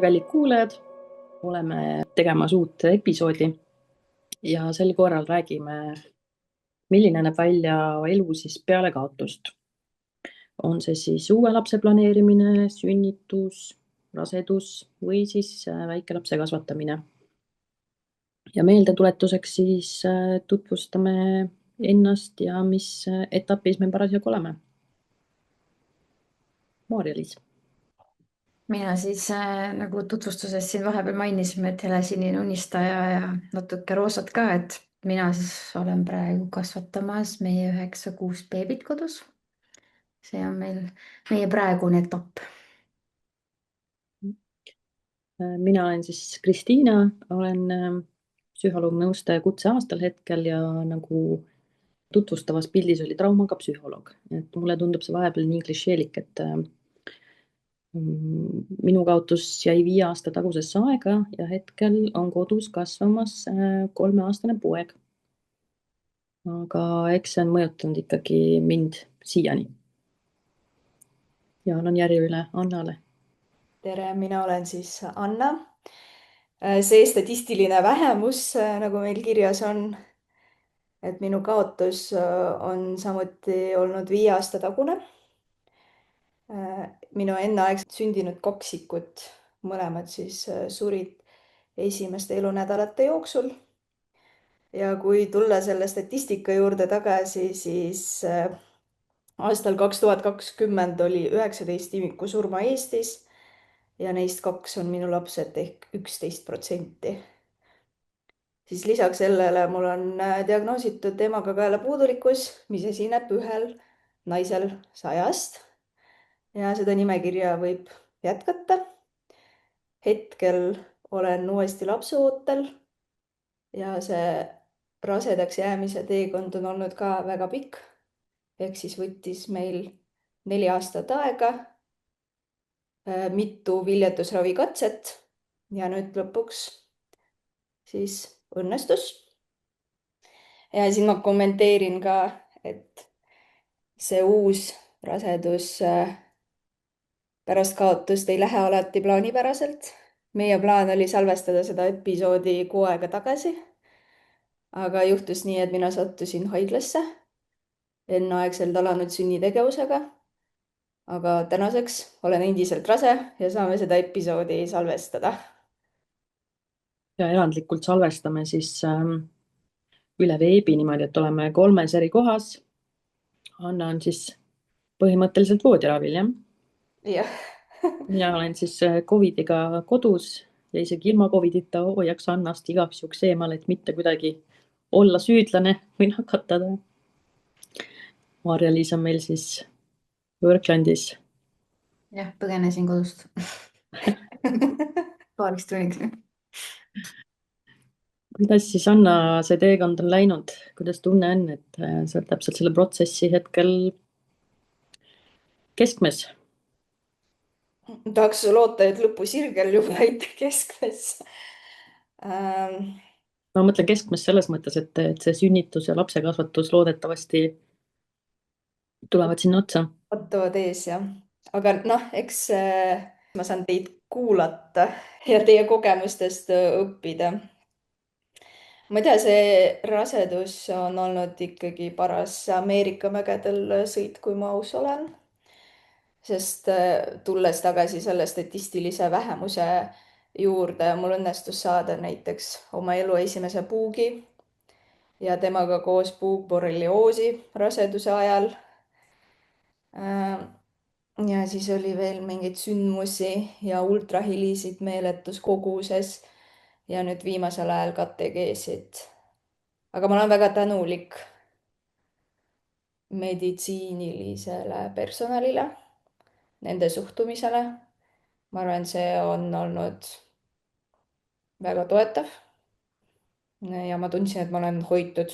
tere, kallid kuulajad. Oleme tegemas uut episoodi ja sel korral räägime, milline näeb välja elu siis peale kaotust. On see siis uue lapse planeerimine, sünnitus, rasedus või siis väikelapse kasvatamine. Ja meeldetuletuseks siis tutvustame ennast ja mis etapis me parasjagu oleme. Maarja-Liis. Mina siis nagu tutvustuses siin vahepeal mainisime, et helesinine unistaja ja natuke roosat ka, et mina siis olen praegu kasvatamas meie 9 kuust beebit kodus. See on meie praegune etapp. Mina olen siis Kristiina, olen psühholoog-nõustaja kutseaastal hetkel ja nagu tutvustavas pildis oli traumaga psühholoog, et mulle tundub see vahepeal nii klišeelik, et minu kaotus jäi 5 aasta tagusesse aega ja hetkel on kodus kasvamas 3-aastane poeg. Aga eks see on mõjutanud ikkagi mind siiani. Ja annan järje üle Annale. Tere, mina olen siis Anna. See statistiline vähemus, nagu meil kirjas on, et minu kaotus on samuti olnud 5 aasta tagune. Minu enneaegselt sündinud kaksikut, mõlemad siis surid esimeste elunädalate jooksul. Ja kui tulla selle statistika juurde tagasi, siis aastal 2020 oli 19 imikusurma Eestis ja neist 2 on minu lapsed ehk 11%. Siis lisaks sellele mul on diagnoositud emakakaelapuudulikkus, mis esineb ühel naisel 100-st. Ja seda nimekirja võib jätkata. Hetkel olen uuesti lapseootel ja see rasedaks jäämise teekond on olnud ka väga pikk. Ehk siis võttis meil 4 aastat aega, mitu viljetusravikatset ja nüüd lõpuks siis õnnestus. Ja siin ma kommenteerin ka, et see uus rasedus pärast kaotust ei lähe alati plaanipäraselt. Meie plaan oli salvestada seda episoodi kuu aega tagasi. Aga juhtus nii, et mina sattusin haiglasse enneaegselt alanud sünnitegevusega. Aga tänaseks olen endiselt rase ja saame seda episoodi salvestada. Ja erandlikult salvestame siis üle veebi niimoodi, et oleme 3 eri kohas. Anna on siis põhimõtteliselt voodiravil, jah? Jah. Mina olen siis Covidiga kodus ja isegi ilma Covidita hoiaks Annast igaks juhuks eemal, et mitte kuidagi olla süüdlane või nakatada. Maarja-Liis on meil siis Worklandis. Jah, põgenesin kodust paariks tunniks. Kuidas siis, Anna, see teekond on läinud? Kuidas tunne on, et sa oled täpselt selle protsessi hetkel keskmes? Tahaks loota, et lõpusirgel juba ei keskmes. Ma mõtlen keskmes selles mõttes, et see sünnitus ja lapsekasvatus loodetavasti tulevad sinna otsa. Ootavad ees, jah. Aga noh, eks ma saan teid kuulata ja teie kogemustest õppida. Ma ei tea, see rasedus on olnud ikkagi paras Ameerika mägedel sõit, kui ma aus olen. Sest tulles tagasi selle statistilise vähemuse juurde, mul õnnestus saada näiteks oma elu esimese puugi ja temaga koos puukborrelioosi raseduse ajal. Ja siis oli veel mingeid sündmusi ja ultrahelisid meeletus koguses ja nüüd viimasel ajal KTG-sid. Aga ma olen väga tänulik meditsiinilisele personalile, nende suhtumisele. Ma arvan, see on olnud väga toetav. Ja ma tundsin, et ma olen hoitud.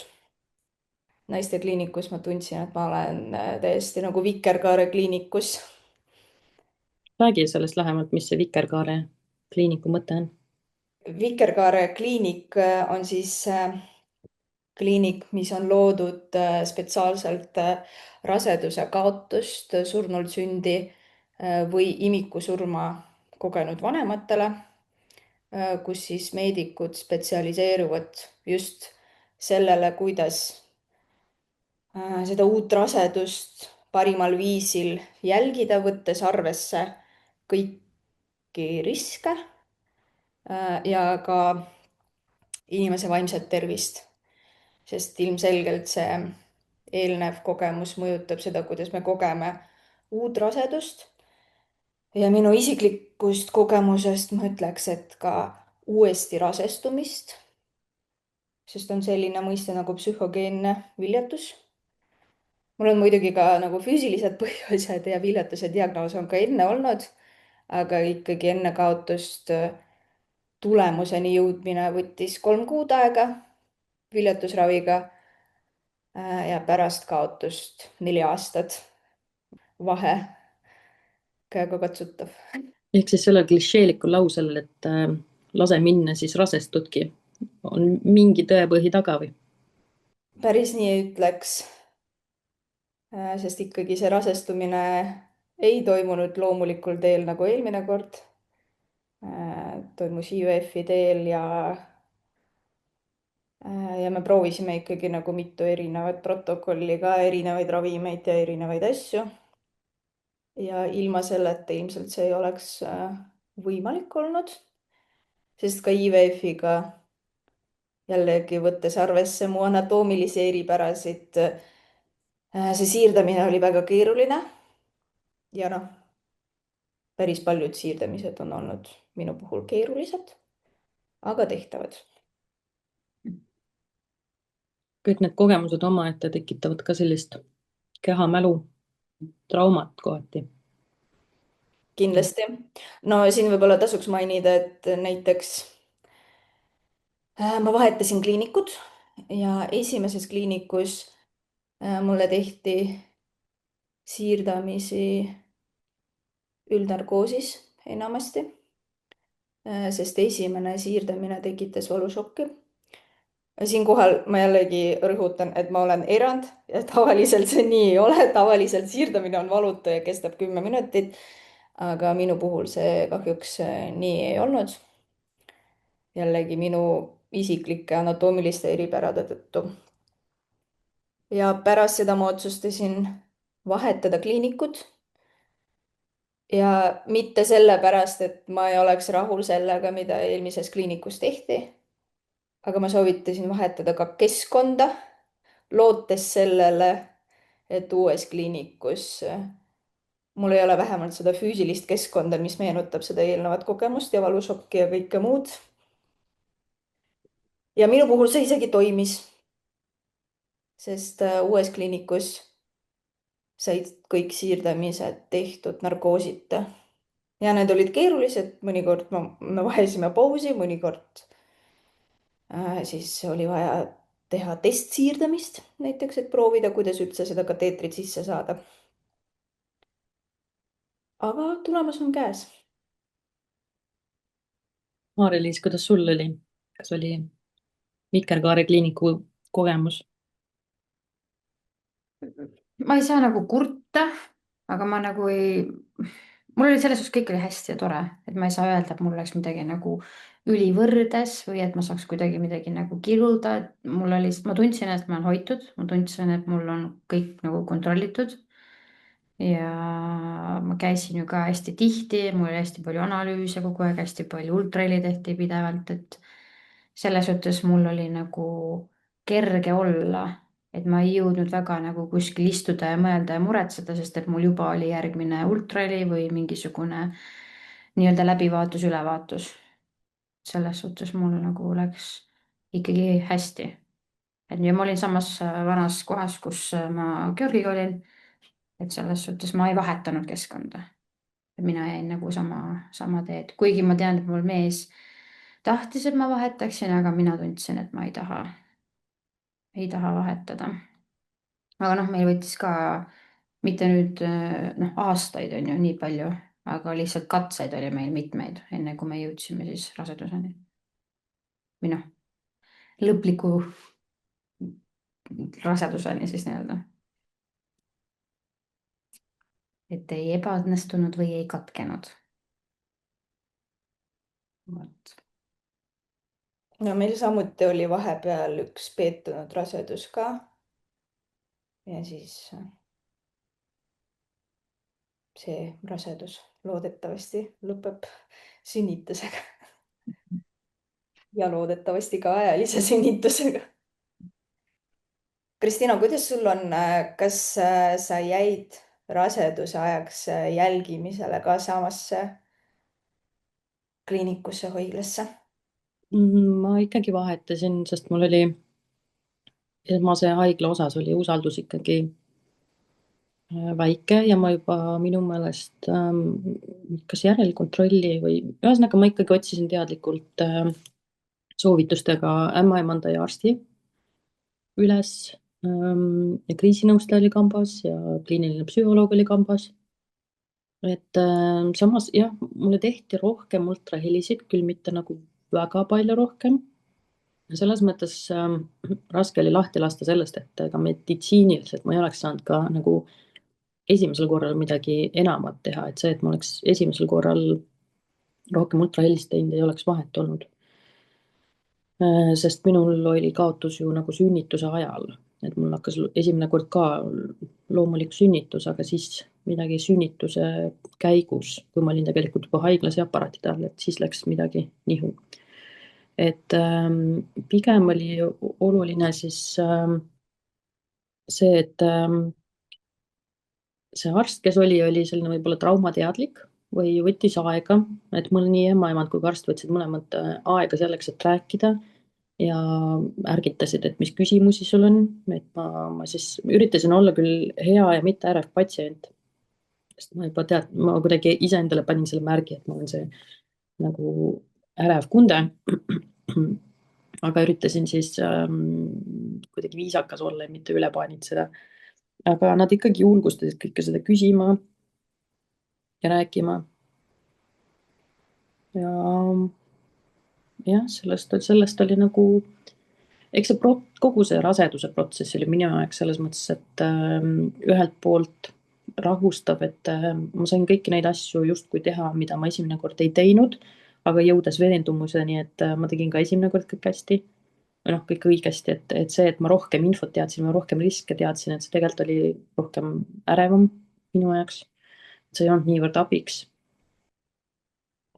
Naistekliinikus ma tundsin, et ma olen täiesti nagu Vikerkaare kliinikus. Räägi sellest lähemalt, mis see Vikerkaare kliiniku mõte on? Vikerkaare kliinik on siis kliinik, mis on loodud spetsiaalselt raseduse kaotust, surnult sündi või imikusurma kogenud vanematele, kus siis meedikud spetsialiseeruvad just sellele, kuidas seda uut rasedust parimal viisil jälgida, võttes arvesse kõiki riske ja ka inimese vaimset tervist, sest ilmselgelt see eelnev kogemus mõjutab seda, kuidas me kogeme uut rasedust. ja minu isiklikust kogemusest ma ütleks, et ka uuesti rasestumist, sest on selline mõiste nagu psühhogeenne viljatus. mul on muidugi ka nagu füüsilised põhjused ja viljatuse diagnoos on ka enne olnud, aga ikkagi enne kaotust tulemuseni jõudmine võttis 3 kuud aega viljatusraviga ja pärast kaotust 4 aastat. Vahe käegakatsutav. ehk siis sellel klišeelikul lausel, et lase minna, siis rasestudki, on mingi tõepõhi taga või? Päris nii ei ütleks, sest ikkagi see rasestumine ei toimunud loomulikul teel nagu eelmine kord. Toimus IVF-i teel ja me proovisime ikkagi nagu mitu erinevat protokolli, ka erinevaid ravimeid ja erinevaid asju. ja ilma selleta ilmselt see ei oleks võimalik olnud, sest ka IVF-iga jällegi võttes arvesse mu anatoomilisi eripärasid, see siirdamine oli väga keeruline. ja noh, päris paljud siirdamised on olnud minu puhul keerulised, aga tehtavad. kõik need kogemused omaette tekitavad ka sellist kehamälu traumat kohati. Kindlasti. No siin võib-olla tasuks mainida, et näiteks ma vahetasin kliinikud ja esimeses kliinikus mulle tehti siirdamisi üldnarkoosis enamasti, sest esimene siirdamine tekitas valušokki. Siinkohal ma jällegi rõhutan, et ma olen erand ja tavaliselt see nii ei ole. Tavaliselt siirdamine on valutu ja kestab 10 minutit, aga minu puhul see kahjuks nii ei olnud. Jällegi minu isiklike anatoomiliste eripärade tõttu. Ja pärast seda ma otsustasin vahetada kliinikud. Ja mitte sellepärast, et ma ei oleks rahul sellega, mida eelmises kliinikus tehti. Aga ma soovitasin vahetada ka keskkonda, lootes sellele, et uues kliinikus mul ei ole vähemalt seda füüsilist keskkonda, mis meenutab seda eelnevat kogemust ja valušokki ja kõike muud. Ja minu puhul see isegi toimis, sest uues kliinikus said kõik siirdamised tehtud narkoosita. Ja need olid keerulised, mõnikord me vahetasime pausi, mõnikord siis oli vaja teha testsiirdamist näiteks, et proovida, kuidas üldse seda kateetrit sisse saada. Aga tulemus on käes. Maarja-Liis, kuidas sul oli? Kas oli Vikerkaare kliiniku kogemus? ma ei saa nagu kurta, aga ma nagu mul oli selles suhtes kõik oli hästi ja tore, et ma ei saa öelda, et mul oleks midagi nagu ülivõrdes või et ma saaks kuidagi midagi nagu kirjuda, et ma tundsin, et ma olen hoitud, ma tundsin, et mul on kõik nagu kontrollitud. ja ma käisin ju ka hästi tihti, mul oli hästi palju analüüse kogu aeg, hästi palju ultraheli tehti pidevalt, et selles suhtes mul oli nagu kerge olla, et ma ei jõudnud väga nagu kuskil istuda ja mõelda ja muretseda, sest et mul juba oli järgmine ultraheli või mingisugune nii-öelda läbivaatus, ülevaatus. selles suhtes mul nagu läks ikkagi hästi. et ja ma olin samas vanas kohas, kus ma Georgiga olin. et selles suhtes ma ei vahetanud keskkonda. mina jäin nagu sama teed, kuigi ma tean, et mul mees tahtis, et ma vahetaksin, aga mina tundsin, et ma ei taha vahetada. aga noh, meil võttis ka mitte nüüd aastaid on ju nii palju, aga lihtsalt katseid oli meil mitmeid, enne kui me jõudsime siis raseduseni. või noh, lõpliku raseduseni siis nii-öelda. et ei ebaõnnestunud või ei katkenud. vot. no meil samuti oli vahepeal üks peetunud rasedus ka. ja siis see rasedus loodetavasti lõpeb sünnitusega. ja loodetavasti ka ajalise sünnitusega. Kristina, kuidas sul on, kas sa jäid raseduse ajaks jälgimisele ka samasse kliinikusse, haiglasse? ma ikkagi vahetasin, sest mul oli esmase haigla osas oli usaldus ikkagi väike ja ma juba minu meelest kas järelkontrolli või ühesõnaga ma ikkagi otsisin teadlikult soovitustega ämmaemanda ja arsti üles ja kriisinõustaja oli kambas ja kliiniline psühholoog oli kambas. et samas jah, mulle tehti rohkem ultrahelisid, küll mitte nagu väga palju rohkem. selles mõttes raske oli lahti lasta sellest, et ega meditsiiniliselt ma ei oleks saanud ka nagu esimesel korral midagi enamat teha, et see, et ma oleks esimesel korral rohkem ultrahelist teinud, ei oleks vahet olnud. sest minul oli kaotus ju nagu sünnituse ajal, et mul hakkas esimene kord ka loomulik sünnitus, aga siis midagi sünnituse käigus, kui ma olin tegelikult juba haiglas ja aparaatide all, et siis läks midagi nihu. et pigem oli oluline siis see, et see arst, kes oli selline võib-olla traumateadlik või võttis aega, et mul nii ämmaemand kui ka arst võtsid mõlemad aega selleks, et rääkida ja ärgitasid, et mis küsimusi sul on, et ma siis üritasin olla küll hea ja mitte ärev patsient. sest ma juba ma kuidagi iseendale panin selle märgi, et ma olen see nagu ärev kunde. aga üritasin siis kuidagi viisakas olla ja mitte üle paanitseda. aga nad ikkagi julgustasid kõike seda küsima ja rääkima. ja jah, sellest oli nagu, eks see kogu see raseduse protsess oli minu jaoks selles mõttes, et ühelt poolt rahustav, et ma sain kõiki neid asju justkui teha, mida ma esimene kord ei teinud, aga jõudes veendumuseni, et ma tegin ka esimene kord kõik hästi või noh, kõik õigesti, et see, et ma rohkem infot teadsin, ma rohkem riske teadsin, et see tegelikult oli rohkem ärevam minu jaoks. see ei olnud niivõrd abiks.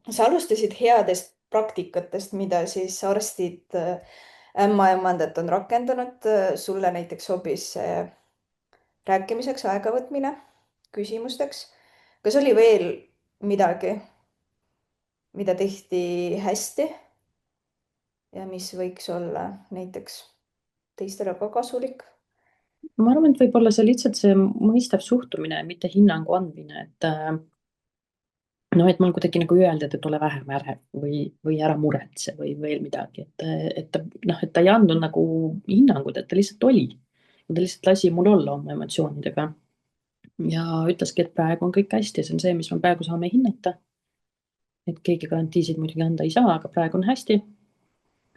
sa alustasid headest praktikatest, mida siis arstid ämmaemandat on rakendanud. sulle näiteks sobis rääkimiseks aega võtmine, küsimusteks. kas oli veel midagi, mida tehti hästi ja mis võiks olla näiteks teistele ka kasulik? ma arvan, et võib-olla see lihtsalt see mõistev suhtumine, mitte hinnangu andmine, et noh, et mul kuidagi nagu öeldud, et ole vähem ärev või ära muretse või veel midagi, et ta noh, et ta ei andnud nagu hinnangut, et ta lihtsalt oli. ta lihtsalt lasi mul olla oma emotsioonidega. ja ütleski, et praegu on kõik hästi, see on see, mis me praegu saame hinnata. et keegi garantiisid muidugi anda ei saa, aga praegu on hästi.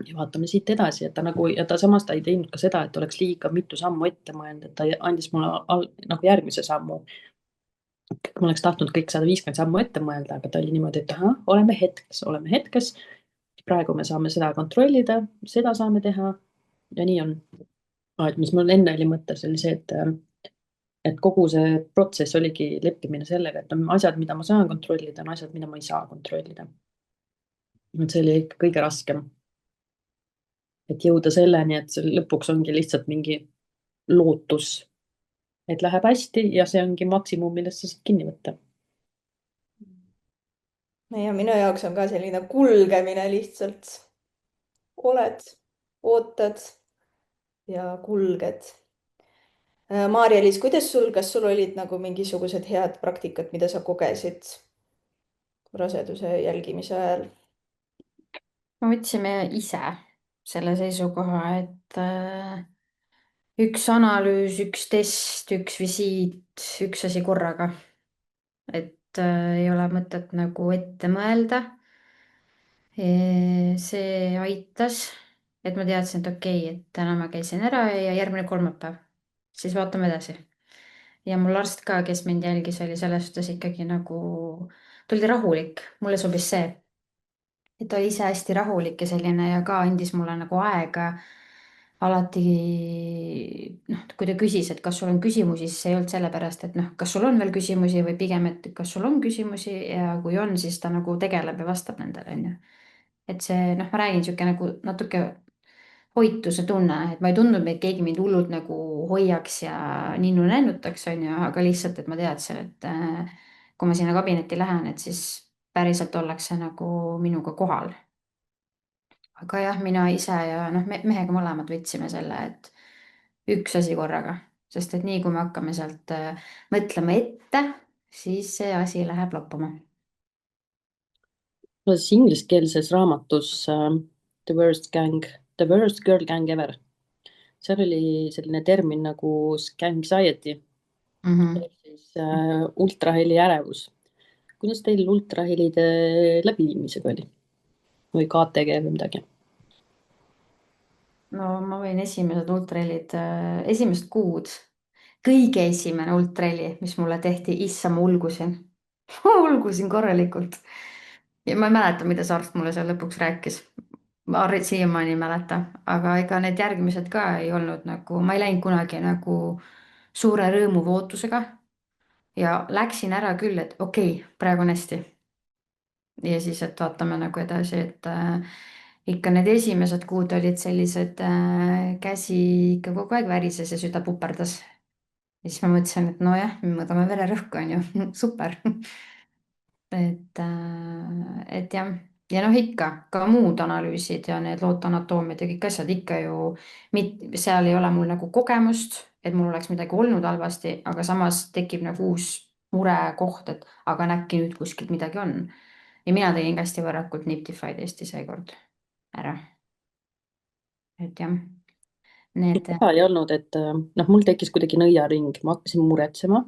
ja vaatame siit edasi, et ta nagu ja ta samas ta ei teinud ka seda, et oleks liiga mitu sammu ette mõelnud, et ta andis mulle nagu järgmise sammu. ma oleks tahtnud kõik 150 sammu ette mõelda, aga ta oli niimoodi, et ahah, oleme hetkes. praegu me saame seda kontrollida, seda saame teha ja nii on. et mis mul enne oli mõttes, oli see, et kogu see protsess oligi leppimine sellega, et on asjad, mida ma saan kontrollida, on asjad, mida ma ei saa kontrollida. et see oli ikka kõige raskem. et jõuda selleni, et see lõpuks ongi lihtsalt mingi lootus, et läheb hästi ja see ongi maksimum, millest sa saad kinni võtta. ja minu jaoks on ka selline kulgemine lihtsalt. oled, ootad ja kulged. Maarja-Liis, kas sul olid nagu mingisugused head praktikad, mida sa kogesid raseduse jälgimise ajal? me võtsime ise selle seisukoha, et üks analüüs, üks test, üks visiit, üks asi korraga. et ei ole mõtet nagu ette mõelda. see aitas, et ma teadsin, et okei, et täna ma käisin ära ja järgmine kolmapäev, siis vaatame edasi. ja mul arst ka, kes mind jälgis, oli selles suhtes ikkagi nagu, ta oli rahulik, mulle sobis see. et ta oli ise hästi rahulik ja selline ja ka andis mulle nagu aega alati. Noh, kui ta küsis, et kas sul on küsimusi, siis see ei olnud sellepärast, et noh, kas sul on veel küsimusi või pigem, et kas sul on küsimusi ja kui on, siis ta nagu tegeleb ja vastab nendele, onju. Et see, noh, ma räägin sihuke nagu natuke hoituse tunne, et ma ei tundnud, et keegi mind hullult nagu hoiaks ja ninnu-nännutaks, onju, aga lihtsalt, et ma teadsin, et kui ma sinna kabinetti lähen, et siis päriselt ollakse nagu minuga kohal. aga jah, mina ise ja noh, mehega mõlemad võtsime selle, et üks asi korraga, sest et nii kui me hakkame sealt mõtlema ette, siis see asi läheb loppuma. no siis ingliskeelses raamatus The Worst Gang, The Worst Girl Gang Ever, seal oli selline termin nagu scanxiety Mm-hmm. ehk siis ultraheli ärevus. kuidas teil ultrahelide läbiviimisega oli või KTG või midagi? no ma võin esimesed ultrahellid, esimesed kuud, kõige esimene ultraheli, mis mulle tehti, issa, ma ulgusin ulgusin korralikult. ja ma ei mäleta, mida see arst mulle seal lõpuks rääkis. ma siiamaani ei mäleta, aga ega need järgmised ka ei olnud nagu, ma ei läinud kunagi nagu suure rõõmu või ootusega ja läksin ära küll, et okei, praegu on hästi. ja siis, et vaatame nagu edasi, et ikka need esimesed kuud olid sellised, käsi ikka kogu aeg värises ja süda puperdas. ja siis ma mõtlesin, et nojah, mõõdame vererõhku, on ju, super. et jah, ja noh, ikka ka muud analüüsid ja need loote anatoomiad ja kõik asjad ikka ju, seal ei ole mul nagu kogemust, et mul oleks midagi olnud halvasti, aga samas tekib nagu uus murekoht, et aga äkki nüüd kuskilt midagi on. ja mina tegin ka hästi varakult Niptify testi seekord ära. et jah, need. seda ei olnud, et noh, mul tekkis kuidagi nõiaring, ma hakkasin muretsema,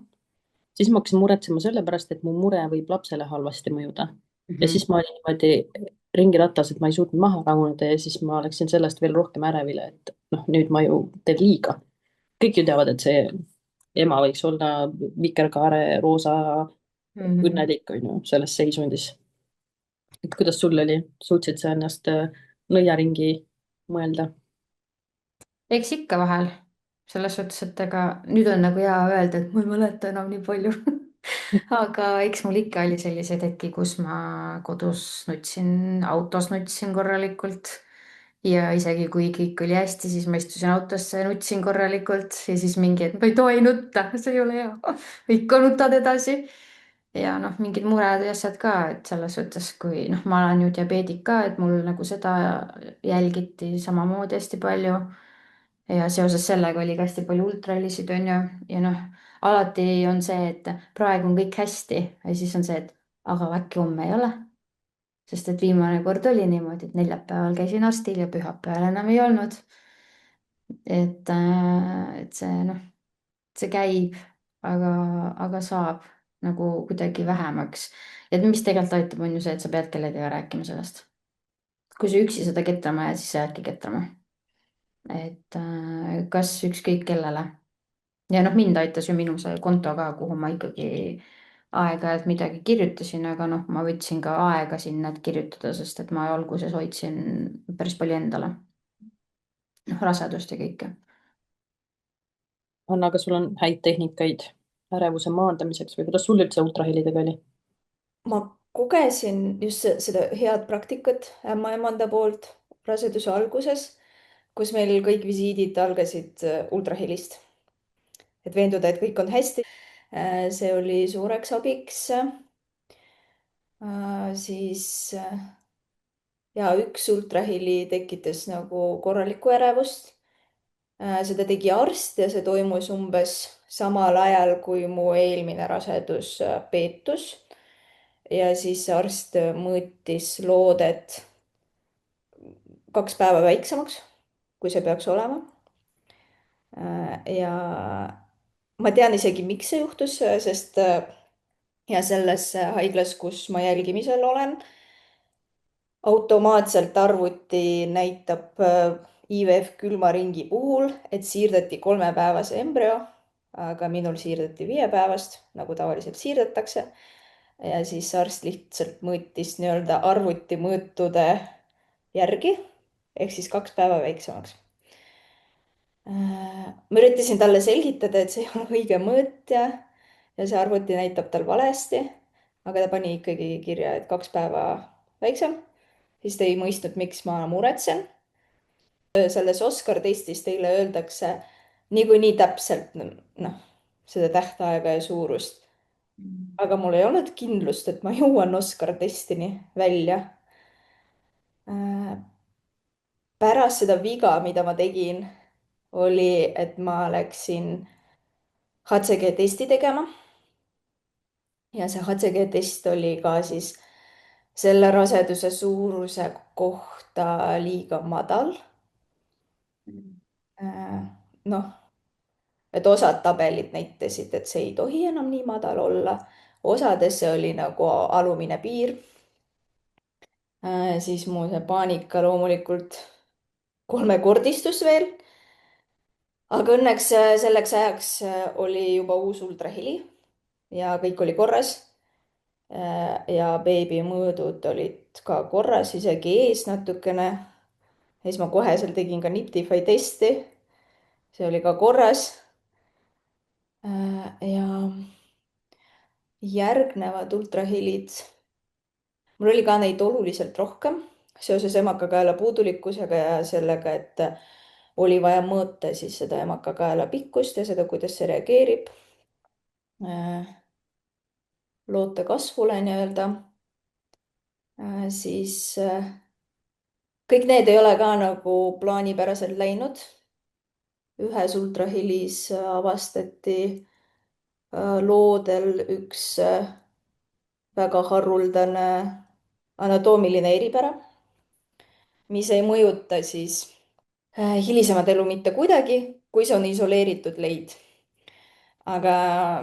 siis ma hakkasin muretsema sellepärast, et mu mure võib lapsele halvasti mõjuda. ja Mhm. siis ma olin niimoodi ringiratas, et ma ei suutnud maha rahuneda ja siis ma läksin sellest veel rohkem ärevile, et noh, nüüd ma ju teen liiga. kõik ju teavad, et see ema võiks olla vikerkaare roosa Mhm. õnnelik, on ju, selles seisundis. et kuidas sul oli, suutsid sa ennast nõiaringi mõelda? eks ikka vahel, selles suhtes, et ega nüüd on nagu hea öelda, et ma ei mäleta enam nii palju aga eks mul ikka oli selliseid hetki, kus ma kodus nutsin, autos nutsin korralikult. ja isegi kui kõik oli hästi, siis ma istusin autosse ja nutsin korralikult ja siis mingi, et ma ei tohi nutta, see ei ole hea. ikka nutad edasi. ja noh, mingid mured ja asjad ka, et selles suhtes, kui noh, ma olen ju diabeedik ka, et mul nagu seda jälgiti samamoodi hästi palju. ja seoses sellega oli ka hästi palju ultrahelisid, on ju, ja noh, alati on see, et praegu on kõik hästi ja siis on see, et aga äkki homme ei ole. sest et viimane kord oli niimoodi, et neljapäeval käisin arstil ja pühapäeval enam ei olnud. et see noh, see käib, aga saab nagu kuidagi vähemaks. ja mis tegelikult aitab, on ju see, et sa pead kellegagi rääkima sellest. kui sa üksi seda ketrama jääd, siis sa jäädki ketrama. et kas ükskõik kellele. ja noh, mind aitas ju minu see konto ka, kuhu ma ikkagi aeg-ajalt midagi kirjutasin, aga noh, ma võtsin ka aega sinna, et kirjutada, sest et ma alguses hoidsin päris palju endale. noh, rasedust ja kõike. Anna, kas sul on häid tehnikaid ärevuse maandamiseks või kuidas sul üldse ultrahelidega oli? ma kogesin just seda head praktikat ämmaemanda poolt raseduse alguses, kus meil kõik visiidid algasid ultrahelist, et veenduda, et kõik on hästi. see oli suureks abiks. siis ja üks ultraheli tekitas nagu korralikku ärevust. seda tegi arst ja see toimus umbes samal ajal, kui mu eelmine rasedus peetus. ja siis arst mõõtis loodet 2 päeva väiksemaks, kui see peaks olema. ja ma tean isegi, miks see juhtus, sest ja selles haiglas, kus ma jälgimisel olen, automaatselt arvuti näitab IVF külmaringi puhul, et siirdati 3-päevase embrüo, aga minul siirdati 5-päevast, nagu tavaliselt siirdatakse. ja siis arst lihtsalt mõõtis nii-öelda arvutimõõtude järgi ehk siis 2 päeva väiksemaks. Ma üritasin talle selgitada, et see ei ole õige mõõt ja see arvuti näitab tal valesti, aga ta pani ikkagi kirja, et 2 päeva väiksem. Siis ta ei mõistnud, miks ma muretsen. Selles Oscar testis teile öeldakse niikuinii täpselt seda tähtaega ja suurust. Aga mul ei olnud kindlust, et ma jõuan Oscar testini välja. Pärast seda viga, mida ma tegin, oli, et ma läksin HCG testi tegema. Ja see HCG test oli ka siis selle raseduse suuruse kohta liiga madal. Noh, et osad tabelid näitasid, et see ei tohi enam nii madal olla. Osades see oli nagu alumine piir. Siis mu see paanika loomulikult kolmekordistus veel. Aga õnneks selleks ajaks oli juba uus ultraheli ja kõik oli korras. Ja beebi mõõdud olid ka korras, isegi ees natukene. siis ma koheselt tegin ka Niptify testi. See oli ka korras. Ja järgnevad ultrahelid. Mul oli ka neid oluliselt rohkem seoses emakakaela puudulikkusega ja sellega, et oli vaja mõõta siis seda emakakaela pikkust ja seda, kuidas see reageerib loote kasvule nii-öelda. Siis kõik need ei ole ka nagu plaanipäraselt läinud. Ühes ultrahelis avastati loodel üks väga haruldane anatoomiline eripära, mis ei mõjuta siis hilisemat elu mitte kuidagi, kui see on isoleeritud leid. Aga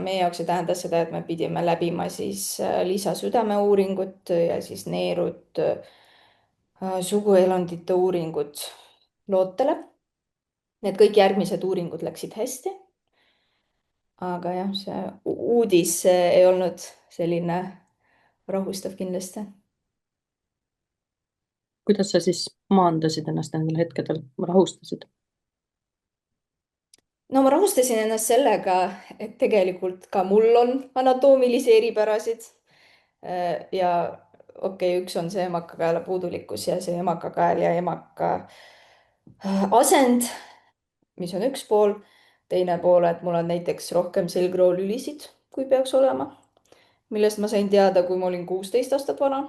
meie jaoks see tähendas seda, et me pidime läbima siis lisasüdameuuringut ja siis neerud, suguelundite uuringud lootele. Need kõik järgmised uuringud läksid hästi. Aga jah, see uudis ei olnud selline rahustav kindlasti. kuidas sa siis maandasid ennast nendel hetkedel, rahustasid? No ma rahustasin ennast sellega, et tegelikult ka mul on anatoomilisi eripärasid. Ja okei, üks on see emakakaela puudulikkus ja see emakakael ja emaka asend, mis on üks pool. Teine pool, et mul on näiteks rohkem selgroolülisid, kui peaks olema, millest ma sain teada, kui ma olin 16 aastat vana.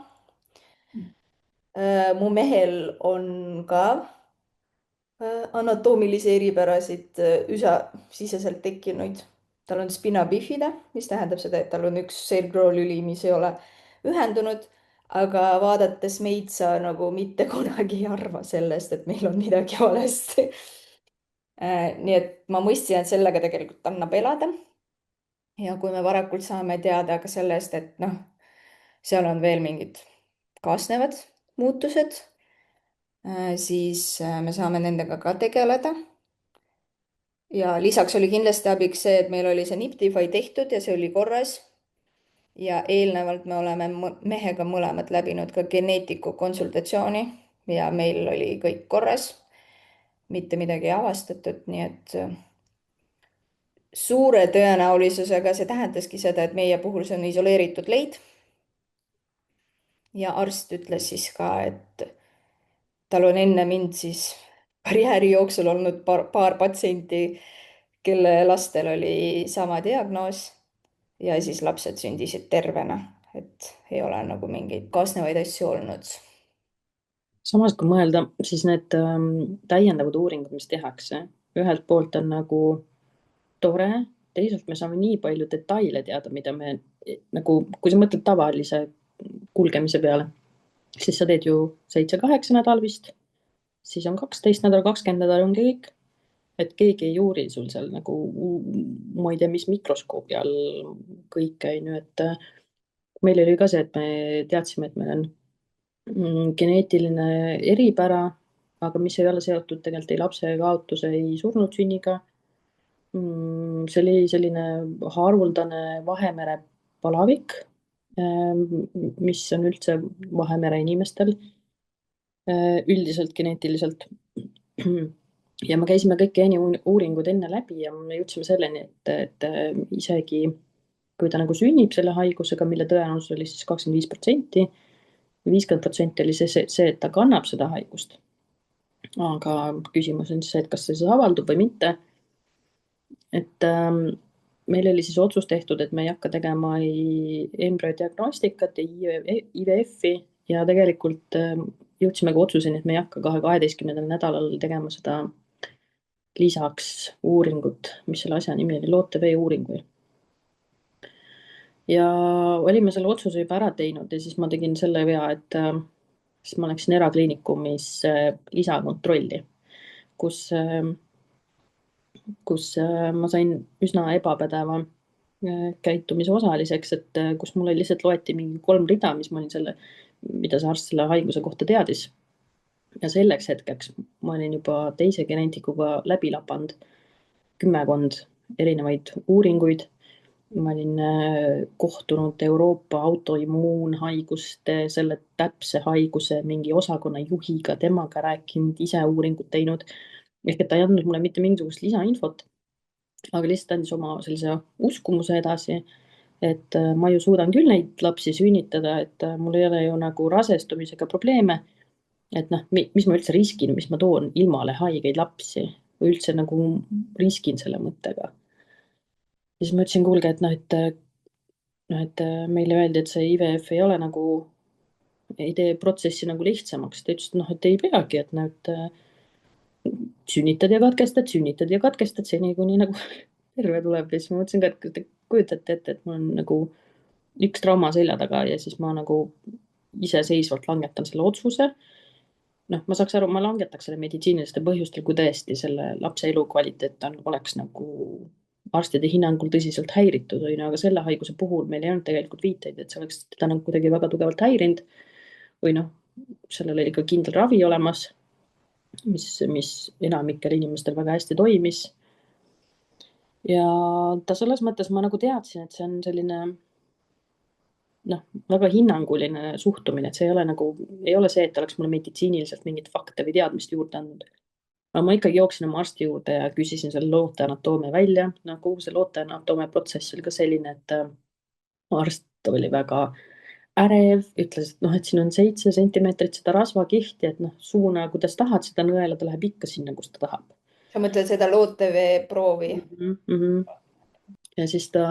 Mu mehel on ka anatoomilisi eripärasid üsa siseselt tekkinud. Tal on spina bifida, mis tähendab seda, et tal on üks selgroolüli, mis ei ole ühendunud, aga vaadates meid sa nagu mitte kunagi ei arva sellest, et meil on midagi valesti. Nii et ma mõistsin, et sellega tegelikult annab elada. Ja kui me varakult saame teada ka sellest, et seal on veel mingid kaasnevad muutused, siis me saame nendega ka tegeleda. Ja lisaks oli kindlasti abiks see, et meil oli see Niptify tehtud ja see oli korras. Ja eelnevalt me oleme mehega mõlemad läbinud ka geneetiku konsultatsiooni ja meil oli kõik korras. Mitte midagi ei avastatud, nii et suure tõenäolisusega see tähendaski seda, et meie puhul see on isoleeritud leid. Ja arst ütles siis ka, et tal on enne mind siis karjääri jooksul olnud paar patsienti, kelle lastel oli sama diagnoos ja siis lapsed sündisid tervena, et ei ole nagu mingeid kaasnevaid asju olnud. Samas, kui mõelda, siis need täiendavad uuringud, mis tehakse, ühelt poolt on nagu tore, teisalt me saame nii palju detaile teada, mida me nagu, kui sa mõtled tavalise kulgemise peale, siis sa teed ju 7-8 nädal vist, siis on 12 nädal, 20 nädal ongi kõik. Et keegi ei uuri sul seal nagu, ma ei tea, mis mikroskoobi all kõik on ju, et meil oli ka see, et me teadsime, et meil on geneetiline eripära, aga mis ei ole seotud tegelikult ei lapse kaotuse, ei surnud sünniga. See oli selline haruldane Vahemere palavik, mis on üldse Vahemere inimestel üldiselt geneetiliselt. ja me käisime kõik geenivõuuringud enne läbi ja me jõudsime selleni, et isegi kui ta nagu sünnib selle haigusega, mille tõenäosus oli siis 25%, 50% oli see, et ta kannab seda haigust. aga küsimus on siis see, et kas see siis avaldub või mitte. et meil oli siis otsus tehtud, et me ei hakka tegema ei embrüodiagnostikat, ei IVF-i ja tegelikult jõudsimegi otsuseni, et me ei hakka 12. nädalal tegema seda lisaks uuringut, mis selle asja nimi oli, lootevee uuring või. ja olime selle otsuse juba ära teinud ja siis ma tegin selle vea, et siis ma läksin erakliinikumis lisakontrolli, kus ma sain üsna ebapädeva käitumise osaliseks, et kus mulle lihtsalt loeti mingi 3 rida, mis ma olin mida see arst selle haiguse kohta teadis. ja selleks hetkeks ma olin juba teise geneetikuga läbi lapanud kümmekond erinevaid uuringuid. ma olin kohtunud Euroopa autoimmuunhaiguste, selle täpse haiguse mingi osakonna juhiga, temaga rääkinud, ise uuringut teinud. ehk et ta ei andnud mulle mitte mingisugust lisainfot, aga lihtsalt andis oma sellise uskumuse edasi, et ma ju suudan küll neid lapsi sünnitada, et mul ei ole ju nagu rasestumisega probleeme. et noh, mis ma üldse riskin, mis ma toon ilmale haigeid lapsi või üldse nagu riskin selle mõttega. siis ma ütlesin, kuulge, et noh, et meile öeldi, et see IVF ei ole nagu, ei tee protsessi nagu lihtsamaks. ta ütles, et noh, et ei peagi, et noh, et sünnitad ja katkestad, sünnitad ja katkestad seni, kuni nagu terve tuleb. Ja siis ma mõtlesin ka, et kas te kujutate ette, et mul on nagu üks trauma selja taga ja siis ma nagu iseseisvalt langetan selle otsuse. noh, ma saaks aru, ma langetaks selle meditsiinilistel põhjustel, kui tõesti selle lapse elukvaliteet oleks nagu arstide hinnangul tõsiselt häiritud, on ju, aga selle haiguse puhul meil ei olnud tegelikult viiteid, et see oleks teda nagu kuidagi väga tugevalt häirinud. või noh, sellel oli ka kindel ravi olemas, mis enamikel inimestel väga hästi toimis. ja ta selles mõttes ma nagu teadsin, et see on selline noh, väga hinnanguline suhtumine, et see ei ole nagu, ei ole see, et ta oleks mulle meditsiiniliselt mingit fakte või teadmist juurde andnud. aga ma ikkagi jooksin oma arsti juurde ja küsisin selle loote anatoomia välja. no kogu see loote anatoomia protsess oli ka selline, et arst oli väga ärev, ütles, et noh, et siin on 7 sentimeetrit seda rasvakihti, et noh, suuna, kuidas tahad seda nõela, ta läheb ikka sinna, kus ta tahab. sa mõtled seda looteveeproovi? ja siis ta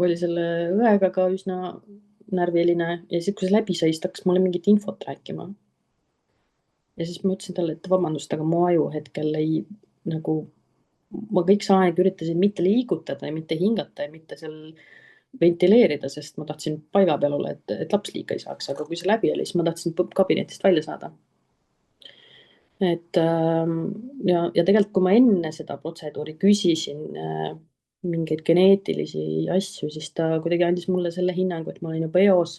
oli selle õega ka üsna närviline ja siis, kui see läbi sai, siis ta hakkas mulle mingit infot rääkima. ja siis ma ütlesin talle, et vabandust, aga mu aju hetkel ei nagu, ma kõik see aeg üritasin mitte liigutada ja mitte hingata ja mitte seal ventileerida, sest ma tahtsin paiga peal olla, et laps liiga ei saaks, aga kui see läbi oli, siis ma tahtsin kabinetist välja saada. et ja tegelikult, kui ma enne seda protseduuri küsisin mingeid geneetilisi asju, siis ta kuidagi andis mulle selle hinnangu, et ma olen juba eos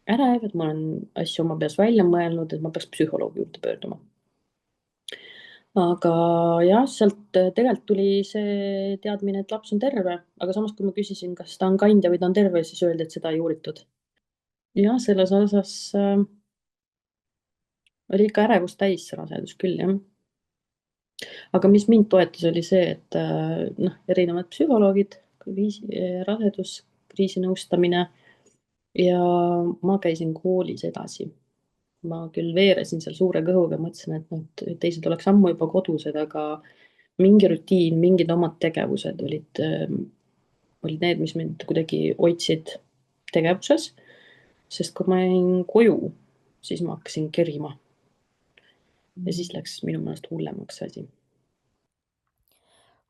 ärev, et ma olen asju oma peas välja mõelnud, et ma peaks psühholoogi juurde pöörduma. aga jah, sealt tegelikult tuli see teadmine, et laps on terve, aga samas, kui ma küsisin, kas ta on kandja või ta on terve, siis öeldi, et seda ei uuritud. jah, selles osas oli ikka ärevust täis see rasedus küll, jah. aga mis mind toetas, oli see, et noh, erinevad psühholoogid, rasedus, kriisinõustamine ja ma käisin koolis edasi. ma küll veeresin seal suure kõhuga, mõtlesin, et noh, teised oleks ammu juba kodused, aga mingi rutiin, mingid omad tegevused olid need, mis mind kuidagi hoidsid tegevuses. sest kui ma jäin koju, siis ma hakkasin kerima. ja siis läks minu meelest hullemaks see asi.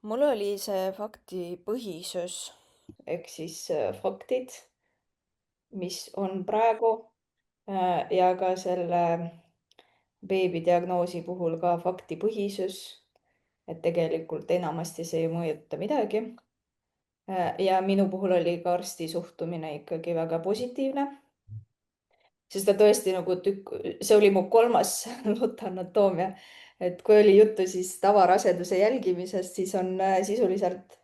mul oli see faktipõhisus ehk siis faktid, mis on praegu ja ka selle beebidiagnoosi puhul ka faktipõhisus, et tegelikult enamasti see ei mõjuta midagi. ja minu puhul oli ka arsti suhtumine ikkagi väga positiivne, sest ta tõesti nagu see oli mu 3. lotanatoomia, et kui oli juttu siis tavaraseduse jälgimisest, siis on sisuliselt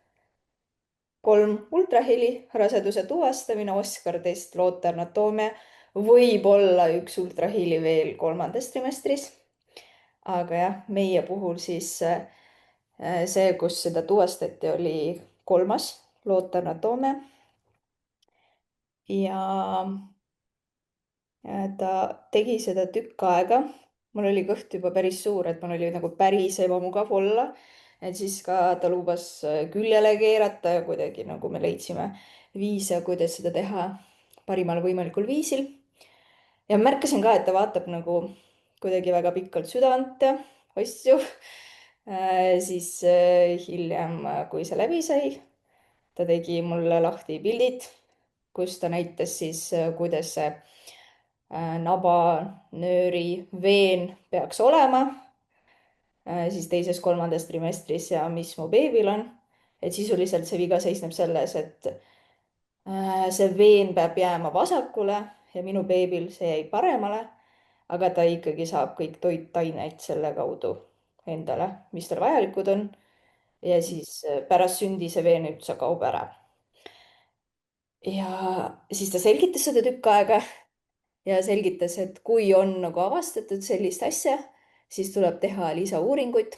3 ultraheli, raseduse tuvastamine, Oscar test, looteanatoomia, võib-olla 1 ultraheli veel 3. trimestris. aga jah, meie puhul siis see, kus seda tuvastati, oli 3. looteanatoomia. ja ta tegi seda tükk aega. mul oli kõht juba päris suur, et mul oli nagu päris ebamugav olla. et siis ka ta lubas küljele keerata ja kuidagi nagu me leidsime viise, kuidas seda teha parimal võimalikul viisil. ja märkasin ka, et ta vaatab nagu kuidagi väga pikalt südant ja asju. siis hiljem, kui see läbi sai, ta tegi mulle lahti pildid, kus ta näitas siis, kuidas see nabanööri veen peaks olema siis 2.-3. trimestris ja mis mu beebil on. et sisuliselt see viga seisneb selles, et see veen peab jääma vasakule ja minu beebil see jäi paremale, aga ta ikkagi saab kõik toitained selle kaudu endale, mis tal vajalikud on. ja siis pärast sündi see veen üldse kaob ära. ja siis ta selgitas seda tükk aega ja selgitas, et kui on nagu avastatud sellist asja, siis tuleb teha lisauuringuid.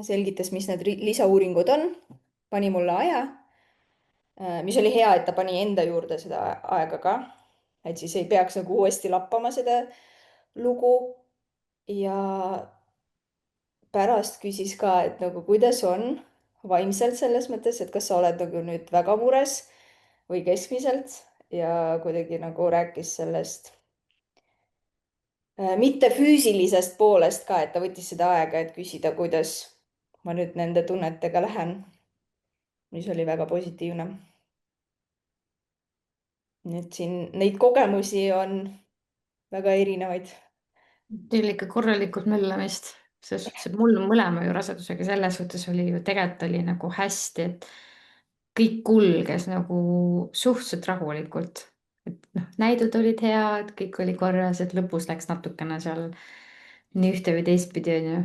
selgitas, mis need lisauuringud on, pani mulle aja, mis oli hea, et ta pani enda juurde seda aega ka, et siis ei peaks nagu uuesti lappama seda lugu. ja pärast küsis ka, et nagu kuidas on vaimselt selles mõttes, et kas sa oled nagu nüüd väga mures või keskmiselt ja kuidagi nagu rääkis sellest mitte füüsilisest poolest ka, et ta võttis seda aega, et küsida, kuidas ma nüüd nende tunnetega lähen, mis oli väga positiivne. nii et siin neid kogemusi on väga erinevaid. Teil ikka korralikult möllamist, selles suhtes, et mul mõlema ju rasedusega selles suhtes oli ju tegelikult oli nagu hästi, et kõik kulges nagu suhteliselt rahulikult. et noh, näidud olid head, kõik oli korras, et lõpus läks natukene seal nii ühte või teistpidi, onju.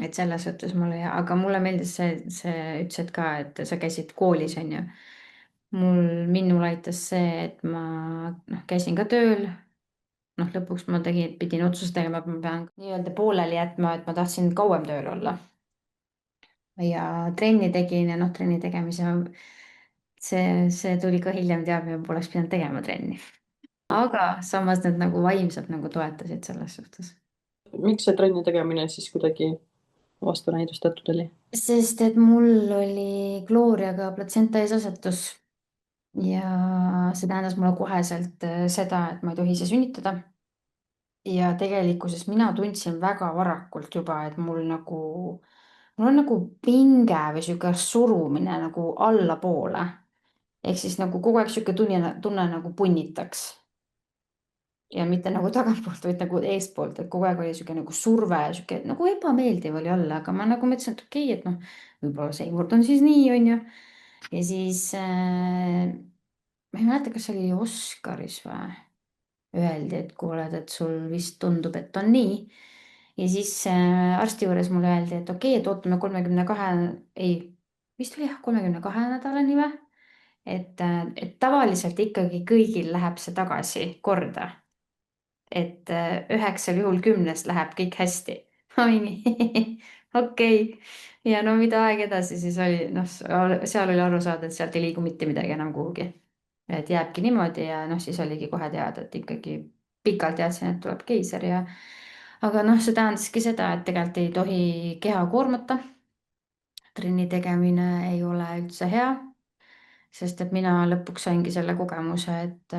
et selles suhtes mul hea, aga mulle meeldis see ütlesid ka, et sa käisid koolis, onju. Minul aitas see, et ma noh, käisin ka tööl. noh, lõpuks ma pidin otsuse tegema, et ma pean nii-öelda pooleli jätma, et ma tahtsin kauem tööl olla. ja trenni tegin ja noh, trenni tegemise see tuli ka hiljem teadmine, poleks pidanud tegema trenni. aga samas need nagu vaimselt nagu toetasid selles suhtes. miks see trenni tegemine siis kuidagi vastunäidustatud oli? sest et mul oli Gloriaga platsenta eesasetus ja see tähendas mulle koheselt seda, et ma ei tohi ise sünnitada. ja tegelikkuses mina tundsin väga varakult juba, et mul on nagu pinge või sihuke surumine nagu allapoole. ehk siis nagu kogu aeg sihuke tunne nagu punnitaks. ja mitte nagu tagantpoolt, vaid nagu eestpoolt, et kogu aeg oli sihuke nagu surve, sihuke nagu ebameeldiv oli olla, aga ma nagu mõtlesin, et okei, et noh, võib-olla seekord on siis nii, onju. ja siis ma ei mäleta, kas see oli Oscaris või, öeldi, et kuule, et sul vist tundub, et on nii. ja siis arsti juures mulle öeldi, et okei, et ootame 32, ei, vist oli jah, 32 nädalani või. et tavaliselt ikkagi kõigil läheb see tagasi korda. et 9 juhul 10 läheb kõik hästi. oi nii, okei. ja no mida aeg edasi, siis oli, noh, seal oli aru saada, et sealt ei liigu mitte midagi enam kuhugi. et jääbki niimoodi ja noh, siis oligi kohe teada, et ikkagi pikalt teadsin, et tuleb keiser ja. aga noh, see tähendaski seda, et tegelikult ei tohi keha koormata. trenni tegemine ei ole üldse hea. sest et mina lõpuks saingi selle kogemuse, et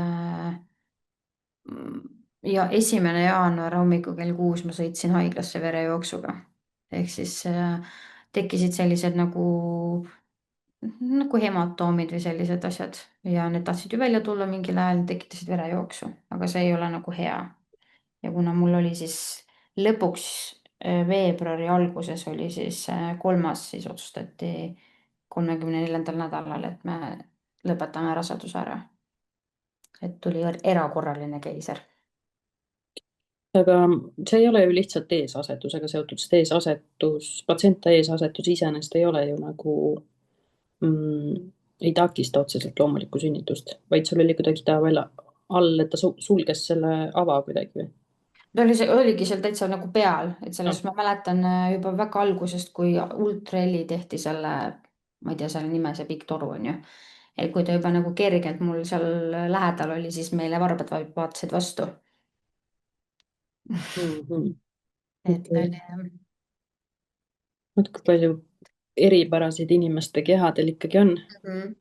ja 1. jaanuar hommikul kell 6 ma sõitsin haiglasse verejooksuga. ehk siis tekkisid sellised nagu hematoomid või sellised asjad ja need tahtsid ju välja tulla mingil ajal, tekitasid verejooksu, aga see ei ole nagu hea. ja kuna mul oli siis lõpuks veebruari alguses oli siis 3., siis otsustati 34. nädalal, et me lõpetame raseduse ära. et tuli erakorraline keiser. aga see ei ole ju lihtsalt eesasetusega seotud, sest platsenta eesasetus iseenesest ei ole ju nagu ei takista otseselt loomulikku sünnitust, vaid sul oli kuidagi ta veel all, et ta sulges selle ava kuidagi või? ta oligi seal täitsa nagu peal, et selles ma mäletan juba väga algusest, kui ultraheli tehti selle, ma ei tea selle nime, see pikk toru on ju. et kui ta juba nagu kergelt mul seal lähedal oli, siis meile varbad vaatasid vastu. et okei, oli jah. natuke palju eripärasid inimeste kehadel ikkagi on. Mhm.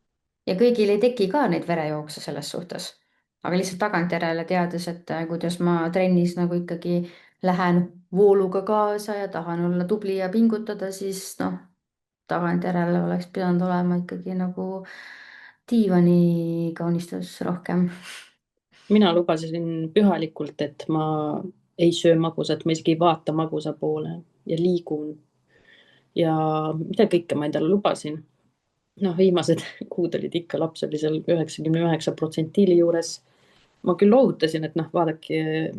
Ja kõigil ei teki ka neid verejookse selles suhtes. aga lihtsalt tagantjärele teades, et kuidas ma trennis nagu ikkagi lähen vooluga kaasa ja tahan olla tubli ja pingutada, siis noh, tagantjärele oleks pidanud olema ikkagi nagu diivanikaunistus rohkem. mina lubasin pühalikult, et ma ei söö magusat, ma isegi ei vaata magusa poole ja liigun ja mida kõike ma endale lubasin. noh, viimased kuud olid ikka, laps oli seal 99% juures. ma küll lohutasin, et noh, vaadake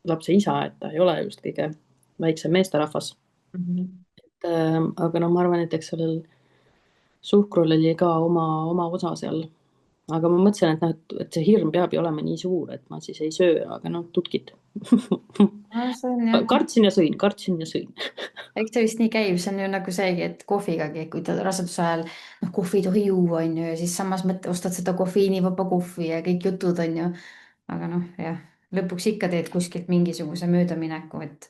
lapse isa, et ta ei ole just kõige väiksem meesterahvas. Mhm. Aga no ma arvan, et eks sellel suhkrul oli ka oma osa seal. aga ma mõtlesin, et noh, et see hirm peab ju olema nii suur, et ma siis ei söö, aga noh, tutkid See on jah. kartsin ja sõin, kartsin ja sõin. eks see vist nii käib, see on ju nagu seegi, et kohvigagi, kui ta raseduse ajal noh, kohvi ei tohi juua, on ju, ja siis samas ostad seda kofeiinivaba kohvi ja kõik jutud on ju. aga noh, jah, lõpuks ikka teed kuskilt mingisuguse möödamineku, et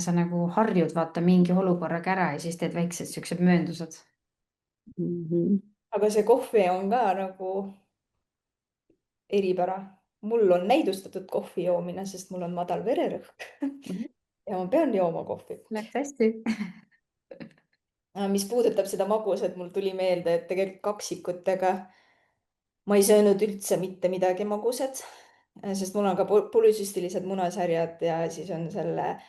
sa nagu harjud vaata mingi olukorraga ära ja siis teed väiksed siuksed mööndused. Mhm. aga see kohvi on ka nagu eripära. mul on näidustatud kohvi joomine, sest mul on madal vererõhk ja ma pean jooma kohvi. Läks hästi. mis puudutab seda magusat, mul tuli meelde, et tegelikult kaksikutega ma ei söönud üldse mitte midagi magusat, sest mul on ka polüsüstilised munasarjad ja siis on selle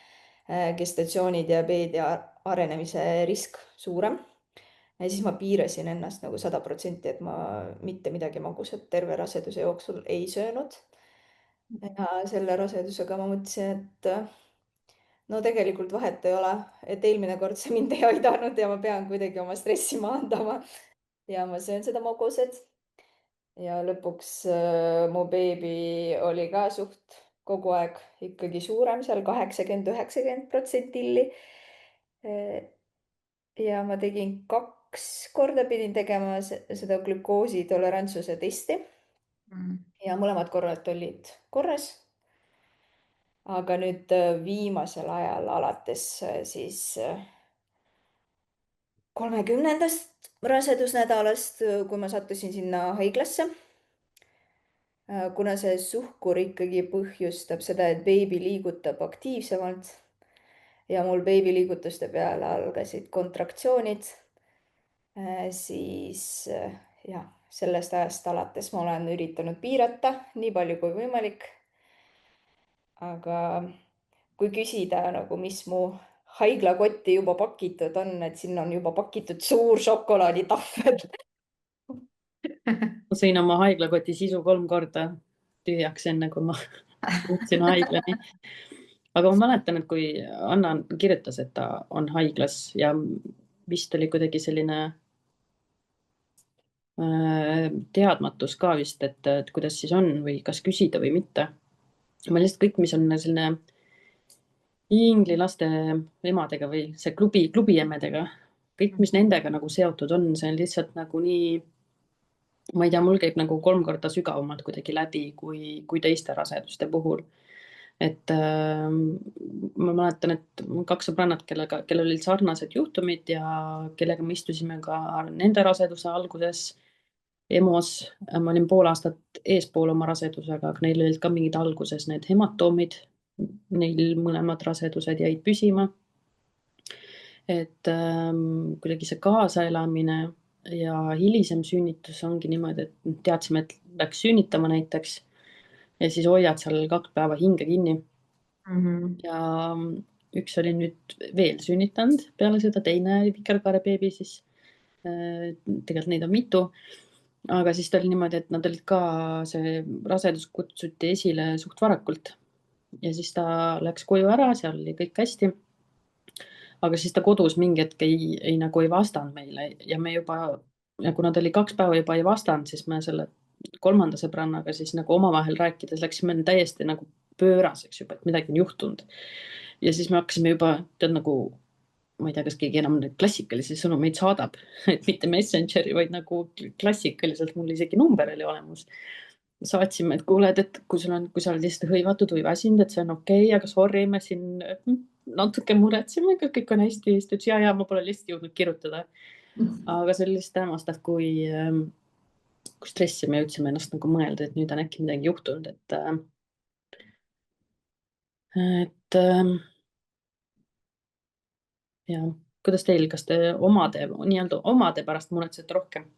gestatsioonidiabeedi arenemise risk suurem. ja siis ma piirasin ennast nagu 100%, et ma mitte midagi magusat terve raseduse jooksul ei söönud. ja selle rasedusega ma mõtlesin, et no tegelikult vahet ei ole, et eelmine kord see mind ei aidanud ja ma pean kuidagi oma stressi maandama. ja ma söön seda magusat. ja lõpuks mu beebi oli ka suht kogu aeg ikkagi suurem, seal 80-90%. ja ma tegin 2 korda, pidin tegema seda glükoositolerantsuse testi ja mõlemad korrad olid korras. aga nüüd viimasel ajal alates siis 30. rasedusnädalast, kui ma sattusin sinna haiglasse, kuna see suhkur ikkagi põhjustab seda, et beebi liigutab aktiivsemalt ja mul beebi liigutuste peale algasid kontraktsioonid, siis jah, sellest ajast alates ma olen üritanud piirata nii palju kui võimalik. aga kui küsida nagu, mis mu haiglakotti juba pakitud on, et sinna on juba pakitud suur šokolaaditahvel. ma sõin oma haiglakoti sisu 3 korda tühjaks, enne kui ma jõudsin haiglani. aga ma mäletan, et kui Anna kirjutas, et ta on haiglas ja vist oli kuidagi selline teadmatus ka vist, et kuidas siis on või kas küsida või mitte. ma lihtsalt kõik, mis on selline inglilaste emadega või see klubiemmedega, kõik, mis nendega nagu seotud on, see on lihtsalt nagu nii, ma ei tea, mul käib nagu 3 korda sügavamalt kuidagi läbi kui teiste raseduste puhul. et ma mäletan, et 2 sõbrannat, kellel olid sarnased juhtumid ja kellega me istusime ka nende raseduse alguses EMO-s, ma olin pool aastat eespool oma rasedusega, aga neil olid ka mingid alguses need hematoomid. Neil mõlemad rasedused jäid püsima. et kuidagi see kaasaelamine ja hilisem sünnitus ongi niimoodi, et teadsime, et läks sünnitama näiteks ja siis hoiad seal 2 päeva hinge kinni. ja üks oli nüüd veel sünnitanud peale seda, teine vikerkaarebeebi siis. tegelikult neid on mitu. aga siis ta oli niimoodi, et nad olid ka, see rasedus kutsuti esile suht varakult. ja siis ta läks koju ära, seal oli kõik hästi. Aga siis ta kodus mingi hetk ei nagu ei vastanud meile ja me juba, ja kuna ta oli 2 päeva juba ei vastanud, siis me selle 3. sõbrannaga siis nagu omavahel rääkides läksime täiesti nagu pööraseks juba, et midagi on juhtunud. Ja siis me hakkasime juba, tead nagu, ma ei tea, kas keegi enam neid klassikalisi sõnumeid saadab, et mitte Messengeri, vaid nagu klassikaliselt, mul isegi number oli olemas. Saatsime, et kuule, et kui sa oled lihtsalt hõivatud või väsinud, et see on okei, aga sorry, me siin natuke muretseme, kas kõik on hästi. Siis ta ütles, ja ma pole lihtsalt jõudnud kirjutada. Aga see oli lihtsalt hämmastav, kui stressi me jõudsime ennast nagu mõelda, et nüüd on äkki midagi juhtunud, et ja kuidas teil, kas te nii-öelda omade pärast muretsete rohkem?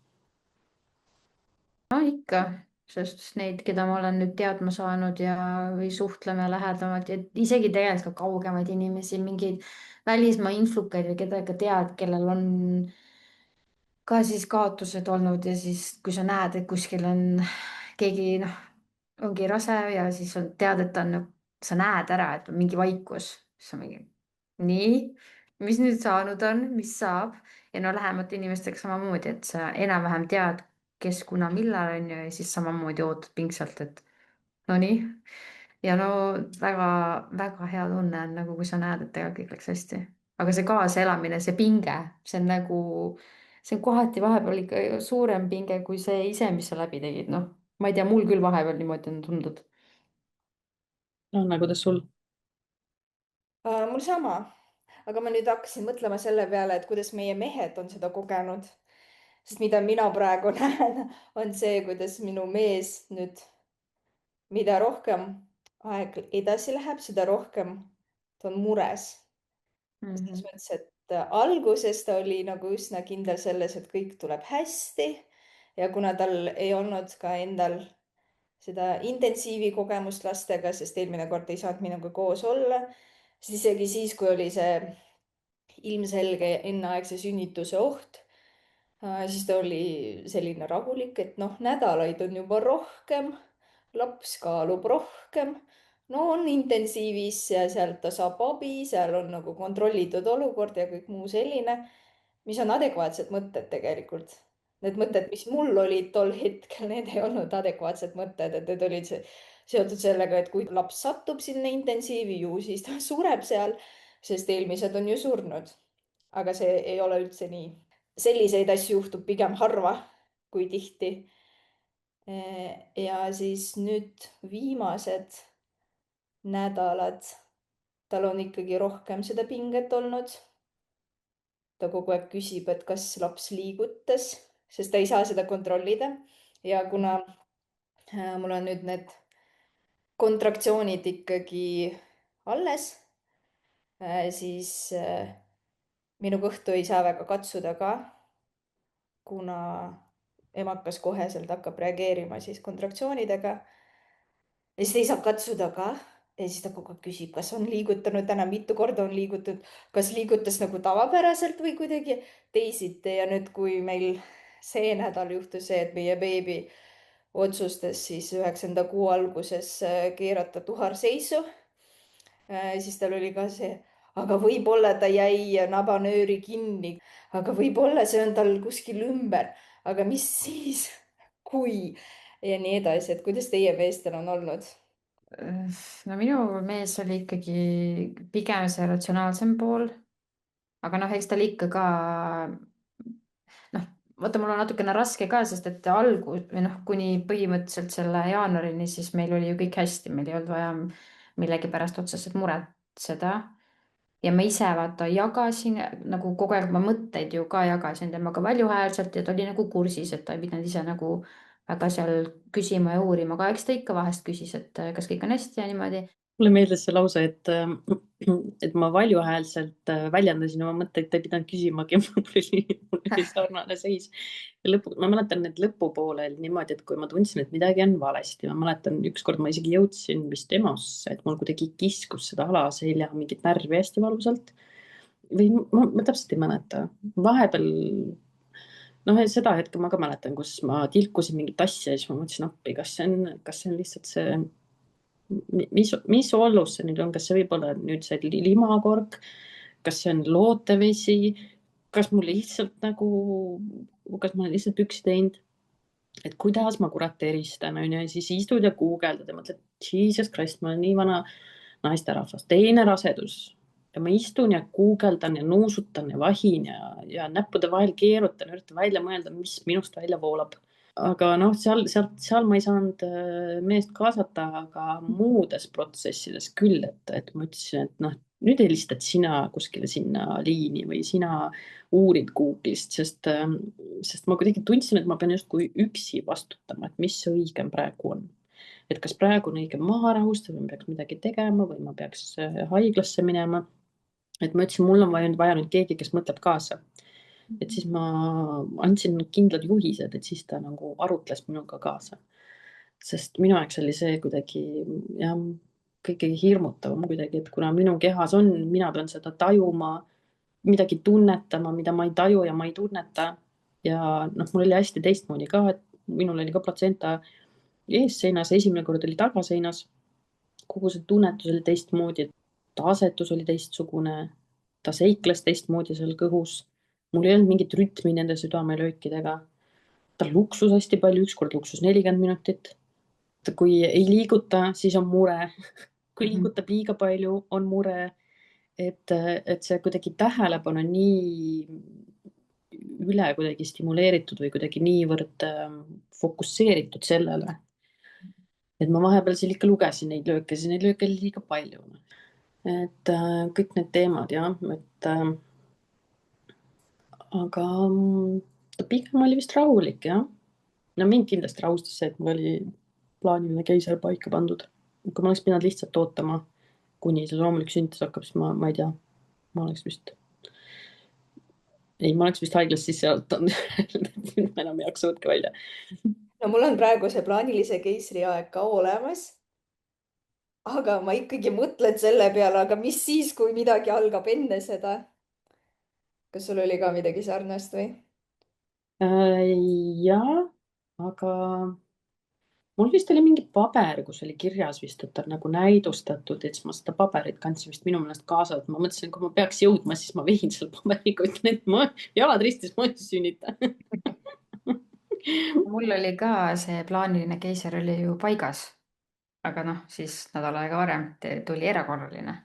No ikka, sest neid, keda ma olen nüüd teadma saanud või suhtleme lähedamalt ja isegi tegelikult ka kaugemaid inimesi, mingeid välismaa influkaid või keda ikka tead, kellel on ka siis kaotused olnud ja siis, kui sa näed, et kuskil on keegi, noh, ongi rase ja siis on tead, et ta on, sa näed ära, et on mingi vaikus, siis on mingi nii, mis nüüd saanud on, mis saab ja no lähemate inimestega samamoodi, et sa enam-vähem tead, kes, kuna, millal on ju ja siis samamoodi ootad pingsalt, et no nii. ja no väga-väga hea tunne on nagu, kui sa näed, et tegelikult kõik läks hästi, aga see kaasaelamine, see pinge, see on nagu, see on kohati vahepeal ikka suurem pinge kui see ise, mis sa läbi tegid, noh, ma ei tea, mul küll vahepeal niimoodi on tundnud. Anna, kuidas sul? Mul sama, aga ma nüüd hakkasin mõtlema selle peale, et kuidas meie mehed on seda kogenud. Sest mida mina praegu näen, on see, kuidas minu mees nüüd, mida rohkem aeg edasi läheb, seda rohkem ta on mures. Selles mõttes, et alguses ta oli nagu üsna kindel selles, et kõik tuleb hästi ja kuna tal ei olnud ka endal seda intensiivi kogemust lastega, sest eelmine kord ei saanud minuga koos olla, siis isegi siis, kui oli see ilmselge enneaegse sünnituse oht, siis ta oli selline rahulik, et noh, nädalaid on juba rohkem, laps kaalub rohkem, no on intensiivis ja sealt ta saab abi, seal on nagu kontrollitud olukord ja kõik muu selline, mis on adekvaatsed mõtted tegelikult. Need mõtted, mis mul olid tol hetkel, need ei olnud adekvaatsed mõtted, et need olid seotud sellega, et kui laps satub sinna intensiivi, ju siis ta sureb seal, sest eelmised on ju surnud. aga see ei ole üldse nii. Selliseid asju juhtub pigem harva kui tihti. ja siis nüüd viimased nädalad tal on ikkagi rohkem seda pinget olnud. ta kogu aeg küsib, et kas laps liigutas, sest ta ei saa seda kontrollida. ja kuna mul on nüüd need kontraktsioonid ikkagi alles, siis minu kõhtu ei saa väga katsuda ka, kuna emakas koheselt hakkab reageerima siis kontraktsioonidega. ja siis ei saa katsuda ka. ja siis ta kogu aeg küsib, kas on liigutanud täna, mitu korda on liigutatud, kas liigutas nagu tavapäraselt või kuidagi teisiti. ja nüüd, kui meil see nädal juhtus see, et meie beebi otsustas siis 9. kuu alguses keerata tuharseisu, siis tal oli ka see, aga võib-olla ta jäi nabanööri kinni, aga võib-olla see on tal kuskil ümber, aga mis siis, kui ja nii edasi, et kuidas teie meestel on olnud? no minu mees oli ikkagi pigem see ratsionaalsem pool. aga noh, eks tal ikka ka noh, vaata, mul on natukene raske ka, sest et või noh, kuni põhimõtteliselt selle jaanuarini, siis meil oli ju kõik hästi, meil ei olnud vaja millegipärast otseselt muretseda. ja ma ise vaata jagasin nagu kogu aeg oma mõtteid ju ka jagasin temaga valjuhäälselt ja ta oli nagu kursis, et ta ei pidanud ise nagu väga seal küsima ja uurima, aga eks ta ikka vahest küsis, et kas kõik on hästi ja niimoodi. Mulle meeldis see lause, et ma valjuhäälselt väljendasin oma mõtteid, ta ei pidanud küsimagi, mul oli sarnane seis. Ja ma mäletan, et lõpupoole oli niimoodi, et kui ma tundsin, et midagi on valesti, ma mäletan, ükskord ma isegi jõudsin vist EMO-sse, et mul kuidagi kiskus seda alaselja mingit närvi hästi valusalt. Või ma täpselt ei mäleta. Vahepeal, noh, seda hetke ma ka mäletan, kus ma tilkusin mingit asja ja siis ma mõtlesin appi, kas see on lihtsalt see mis ollus see nüüd on, kas see võib olla nüüd see limakork, kas see on lootevesi, kas mul lihtsalt nagu, kas ma olen lihtsalt püksi teinud, et kuidas ma kurat eristan, on ju, ja siis istud ja guugeldad ja mõtled, Jesus Christ, ma olen nii vana naisterahvas, teine rasedus ja ma istun ja guugeldan ja nuusutan ja vahin ja näppude vahel keerutan, üritan välja mõelda, mis minust välja voolab. Aga noh, seal ma ei saanud meest kaasata, aga muudes protsessides küll, et ma ütlesin, et noh, nüüd helistad sina kuskile sinna liini või sina uurid Google'ist, sest ma kuidagi tundsin, et ma pean justkui üksi vastutama, et mis see õigem praegu on. Et kas praegu on õige maha rahustada või ma peaks midagi tegema või ma peaks haiglasse minema. Et ma ütlesin, mul on vaja nüüd keegi, kes mõtleb kaasa. Et siis ma andsin kindlad juhised, et siis ta nagu arutles minuga kaasa. Sest minu jaoks oli see kuidagi jah, kõige hirmutavam kuidagi, et kuna minu kehas on, mina pean seda tajuma, midagi tunnetama, mida ma ei taju ja ma ei tunneta. Ja noh, mul oli hästi teistmoodi ka, et minul oli ka platsenta eesseinas, esimene kord oli tagaseinas. Kogu see tunnetus oli teistmoodi, ta asetus oli teistsugune, ta seikles teistmoodi seal kõhus. Mul ei olnud mingit rütmi nende südamelöökidega. Ta luksus hästi palju, ükskord luksus 40 minutit. Kui ei liiguta, siis on mure. Kui liigutab liiga palju, on mure. Et see kuidagi tähelepanu on nii üle kuidagi stimuleeritud või kuidagi niivõrd fokusseeritud sellele. Et ma vahepeal seal ikka lugesin neid lööke, siis neid lööke oli liiga palju. Et kõik need teemad jah, et aga ta pigem oli vist rahulik jah. No mind kindlasti rahustas see, et mul oli plaaniline keiser paika pandud. Kui ma oleks pidanud lihtsalt ootama, kuni see loomulik sünnitus hakkab, siis ma ei tea, ma oleks vist haiglas sisse jalutanud. Ma enam ei jaksa, võtke välja. No mul on praegu see plaanilise keisri aeg ka olemas. Aga ma ikkagi mõtlen selle peale, aga mis siis, kui midagi algab enne seda? Kas sul oli ka midagi sarnast või? Jaa, aga mul vist oli mingi paber, kus oli kirjas vist, et on nagu näidustatud, et siis ma seda paberit kandsin vist minu meelest kaasa, et ma mõtlesin, kui ma peaks jõudma, siis ma viin seal paberiga, ütlen, et ma jalad ristis, ma ei sünnita. Mul oli ka see plaaniline keiser oli ju paigas, aga noh, siis nädal aega varem tuli erakorraline.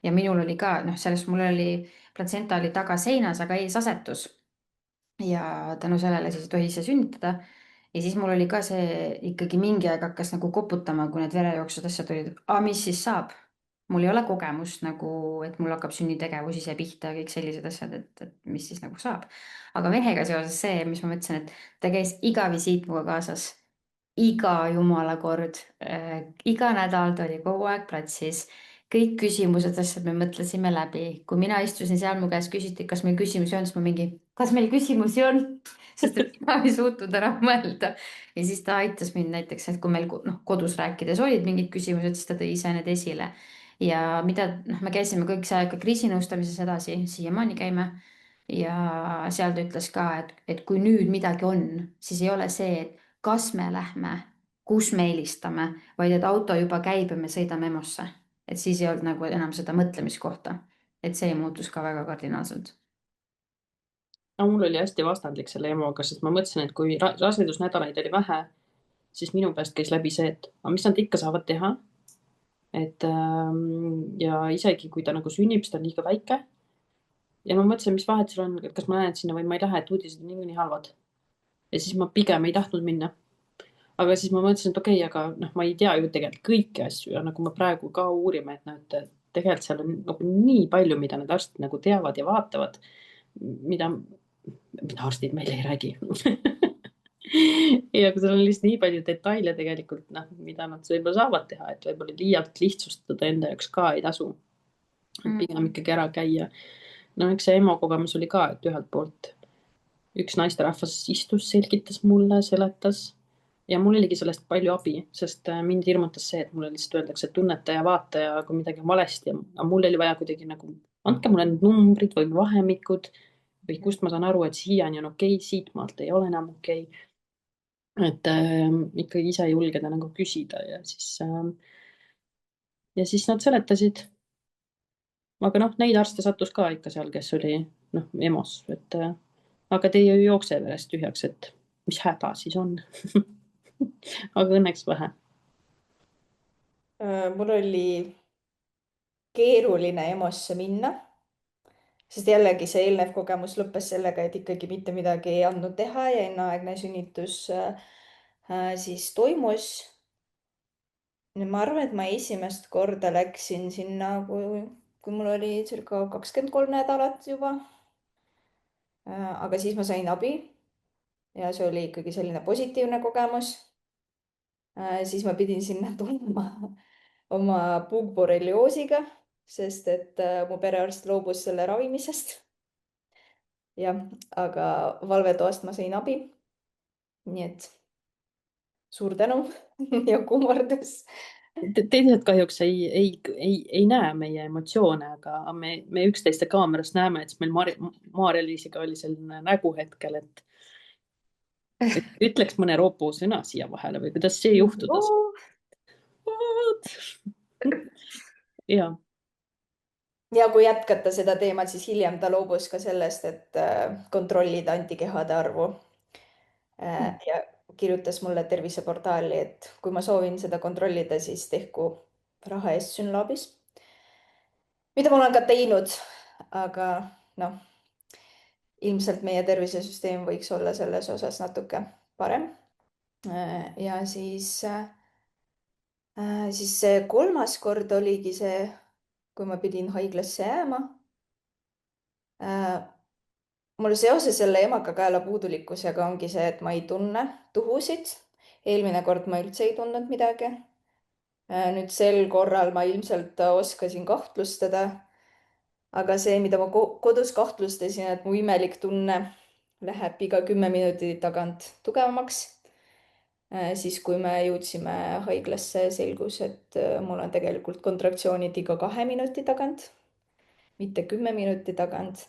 Ja minul oli ka, noh, sellest mul oli, platsenta oli taga seinas, aga ees asetus. Ja tänu sellele siis ei tohi ise sünnitada. Ja siis mul oli ka see ikkagi mingi aeg hakkas nagu koputama, kui need verejooksud asjad olid. Mis siis saab? Mul ei ole kogemust nagu, et mul hakkab sünnitegevus ise pihta ja kõik sellised asjad, et mis siis nagu saab. Aga mehega seoses see, mis ma mõtlesin, et ta käis iga visiit muga kaasas. Iga jumala kord, iga nädal ta oli kogu aeg platsis. Kõik küsimused, asjad me mõtlesime läbi. Kui mina istusin seal, mu käest küsiti, kas meil küsimusi on, siis ma mingi, kas meil küsimusi on? Sest et ma ei suutnud enam mõelda. Ja siis ta aitas mind näiteks, et kui meil kodus rääkides olid mingid küsimused, siis ta tõi ise need esile. Ja mida, me käisime kõik see aeg ka kriisinõustamises edasi, siiamaani käime. Ja seal ta ütles ka, et kui nüüd midagi on, siis ei ole see, et kas me lähme, kus me helistame, vaid et auto juba käib ja me sõidame EMO-sse. Et siis ei olnud nagu enam seda mõtlemiskohta. Et see muutus ka väga kardinaalselt. No, mul oli hästi vastandlik selle EMO-ga, sest ma mõtlesin, et kui rasedusnädalaid oli vähe, siis minu peast käis läbi see, et aga mis nad ikka saavad teha. Et ja isegi kui ta nagu sünnib, siis ta on liiga väike. Ja ma mõtlesin, mis vahet seal on, et kas ma lähen sinna või ma ei lähe, et uudised on nii halvad. Ja siis ma pigem ei tahtnud minna. Aga siis ma mõtlesin, et okei, aga noh, ma ei tea ju tegelikult kõiki asju ja nagu me praegu ka uurime, et noh, et tegelikult seal on nagu nii palju, mida need arstid nagu teavad ja vaatavad, mida arstid meile ei räägi. Ja kui seal on lihtsalt nii palju detaile tegelikult, noh, mida nad võib-olla saavad teha, et võib-olla liialt lihtsustada enda jaoks ka ei tasu. Pigem ikkagi ära käia. No eks see EMO kogemus oli ka, et ühelt poolt üks naisterahvas istus, selgitas mulle, seletas ja mul oligi sellest palju abi, sest mind hirmutas see, et mulle lihtsalt öeldakse, et tunneta ja vaata ja kui midagi on valesti, aga mul oli vaja kuidagi nagu, andke mulle need numbrid või vahemikud või kust ma saan aru, et siiani on okei, siit maalt ei ole enam okei. Et ikkagi ise julgeda nagu küsida ja siis ja siis nad seletasid. Aga noh, neid arste sattus ka ikka seal, kes oli EMO-s, et aga te ei jookse verest tühjaks, et mis häda siis on. aga õnneks vähe. Mul oli keeruline EMO-sse minna, sest jällegi see eelnev kogemus lõppes sellega, et ikkagi mitte midagi ei andnud teha ja enneaegne sünnitus siis toimus. Ma arvan, et ma esimest korda läksin sinna, kui mul oli circa 23 nädalat juba. aga siis ma sain abi ja see oli ikkagi selline positiivne kogemus. siis ma pidin sinna tulema oma puukborrelioosiga, sest et mu perearst loobus selle ravimisest. jah, aga valvetoast ma sain abi. nii et suur tänu ja kummardus. Teised kahjuks ei näe meie emotsioone, aga me üksteiste kaamerast näeme, et siis meil Maarja-Liisiga oli selline nägu hetkel, et ütleks mõne ropu sõna siia vahele või kuidas see juhtuda saab. ja ja kui jätkata seda teemat, siis hiljem ta loobus ka sellest, et kontrollida antikehade arvu. ja kirjutas mulle terviseportaali, et kui ma soovin seda kontrollida, siis tehku raha eest Synlabis. mida ma olen ka teinud, aga noh, ilmselt meie tervisesüsteem võiks olla selles osas natuke parem. ja siis see kolmas kord oligi see, kui ma pidin haiglasse jääma. mul seoses selle emakakaela puudulikkusega ongi see, et ma ei tunne tuhusid. eelmine kord ma üldse ei tundnud midagi. nüüd sel korral ma ilmselt oskasin kahtlustada. aga see, mida ma kodus kahtlustasin, et mu imelik tunne läheb iga 10 minuti tagant tugevamaks. siis, kui me jõudsime haiglasse, selgus, et mul on tegelikult kontraktsioonid iga 2 minuti tagant, mitte 10 minuti tagant.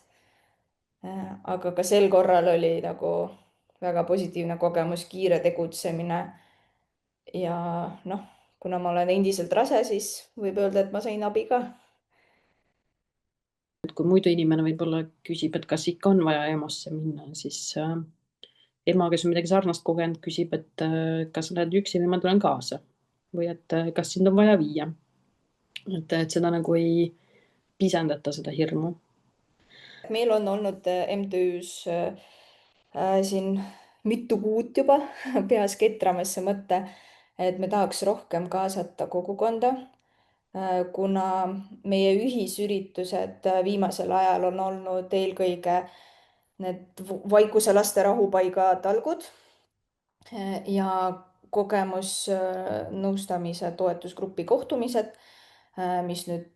aga ka sel korral oli nagu väga positiivne kogemus, kiire tegutsemine. ja noh, kuna ma olen endiselt rase, siis võib öelda, et ma sain abi ka. kui muidu inimene võib-olla küsib, et kas ikka on vaja EMO-sse minna, siis ema, kes on midagi sarnast kogenud, küsib, et kas sa lähed üksi või ma tulen kaasa või et kas sind on vaja viia. et seda nagu ei pisendata, seda hirmu. meil on olnud MTÜ-s siin mitu kuud juba peas ketramas see mõte, et me tahaks rohkem kaasata kogukonda, kuna meie ühisüritused viimasel ajal on olnud eelkõige need Vaikuse laste rahupaiga talgud ja kogemusnõustamise toetusgrupi kohtumised, mis nüüd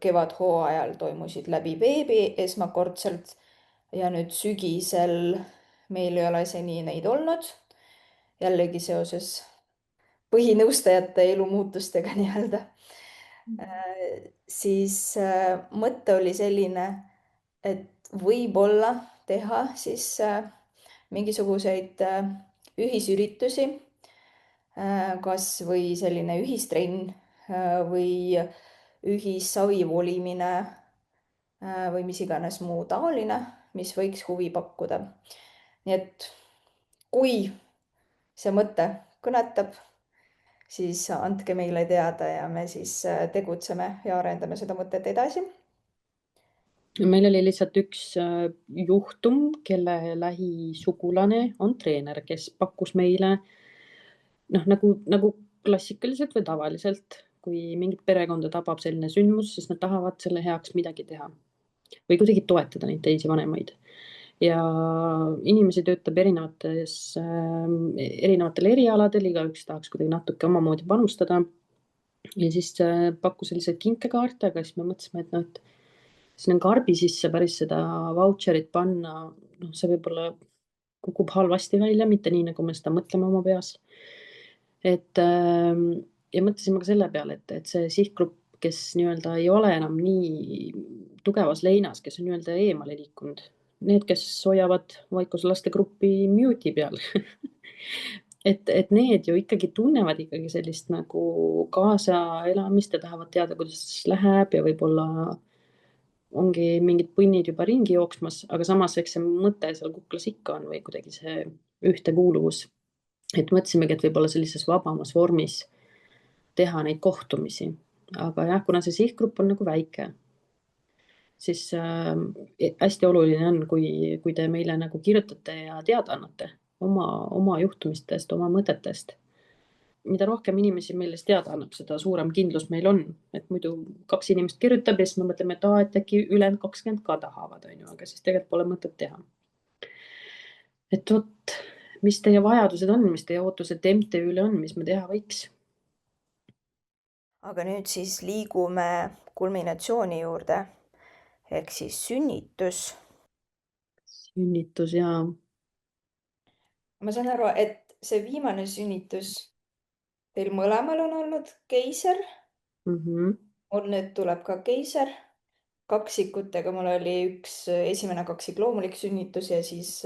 kevadhooajal toimusid läbi veebi esmakordselt ja nüüd sügisel meil ei ole seni neid olnud. jällegi seoses põhinõustajate elumuutustega nii-öelda. siis mõte oli selline, et võib-olla teha siis mingisuguseid ühisüritusi, kas või selline ühistrenn või ühissavi volimine või mis iganes muu taoline, mis võiks huvi pakkuda. nii et kui see mõte kõnetab, siis andke meile teada ja me siis tegutseme ja arendame seda mõtet edasi. meil oli lihtsalt üks juhtum, kelle lähisugulane on treener, kes pakkus meile nagu klassikaliselt või tavaliselt, kui mingit perekonda tabab selline sündmus, siis nad tahavad selle heaks midagi teha või kuidagi toetada neid teisi vanemaid. ja inimesi töötab erinevatel erialadel, igaüks tahaks kuidagi natuke omamoodi panustada. ja siis pakkus selliseid kinkekaarte, aga siis me mõtlesime, et sinna karbi sisse päris seda vautšerit panna, see võib-olla kukub halvasti välja, mitte nii, nagu me seda mõtleme oma peas. ja mõtlesime ka selle peale, et see sihtgrupp, kes nii-öelda ei ole enam nii tugevas leinas, kes on nii-öelda eemale liikunud, need, kes hoiavad Vaikuse laste gruppi mute'i peal et need ju ikkagi tunnevad ikkagi sellist nagu kaasaelamist ja tahavad teada, kuidas läheb ja võib-olla ongi mingid põnnid juba ringi jooksmas, aga samas eks see mõte seal kuklas ikka on või kuidagi see ühtekuuluvus. et mõtlesimegi, et võib-olla sellises vabamas vormis teha neid kohtumisi, aga jah, kuna see sihtgrupp on nagu väike, siis hästi oluline on, kui te meile nagu kirjutate ja teada annate oma juhtumistest, oma mõtetest. mida rohkem inimesi meile teada annab, seda suurem kindlus meil on, et muidu 2 inimest kirjutab ja siis me mõtleme, et äkki ülejäänud 20 ka tahavad, on ju, aga siis tegelikult pole mõtet teha. et vot, mis teie vajadused on, mis teie ootused MTÜ-le on, mis me teha võiks? aga nüüd siis liigume kulminatsiooni juurde ehk siis sünnitus. sünnitus ja ma saan aru, et see viimane sünnitus teil mõlemal on olnud keiser. mul nüüd tuleb ka keiser. kaksikutega mul oli esimene kaksik loomulik sünnitus ja siis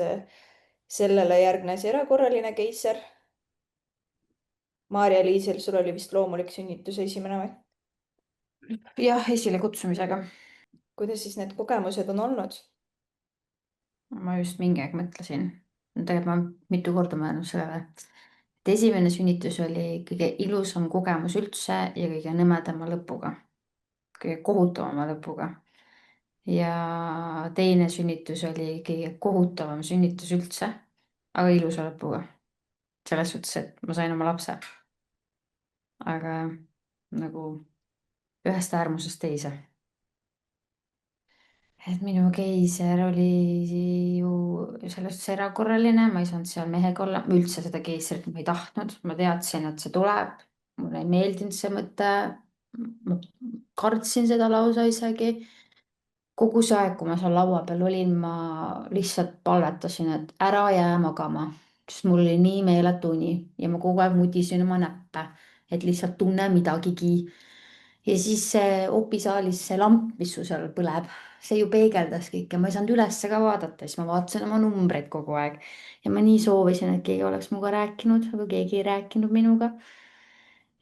sellele järgnes erakorraline keiser. Maarja-Liisel, sul oli vist loomulik sünnitus esimene või? jah, esilekutsumisega. kuidas siis need kogemused on olnud? ma just mingi aeg mõtlesin, tegelikult ma mitu korda mõelnud sellele, et esimene sünnitus oli kõige ilusam kogemus üldse ja kõige nõmedama lõpuga, kõige kohutavama lõpuga. ja teine sünnitus oli kõige kohutavam sünnitus üldse, aga ilusa lõpuga. selles suhtes, et ma sain oma lapse. aga nagu ühest äärmusest teise. et minu keiser oli ju selles suhtes erakorraline, ma ei saanud seal mehega olla, ma üldse seda keisrit ma ei tahtnud, ma teadsin, et see tuleb. mulle ei meeldinud see mõte. ma kartsin seda lausa isegi. kogu see aeg, kui ma seal laua peal olin, ma lihtsalt palvetasin, et ära jää magama, sest mul oli nii meeletu uni ja ma kogu aeg mudisin oma näppe, et lihtsalt tunne midagigi. ja siis see opisaalis see lamp, mis su seal põleb, see ju peegeldas kõike, ma ei saanud ülesse ka vaadata, siis ma vaatasin oma numbreid kogu aeg. ja ma nii soovisin, et keegi oleks minuga rääkinud, aga keegi ei rääkinud minuga.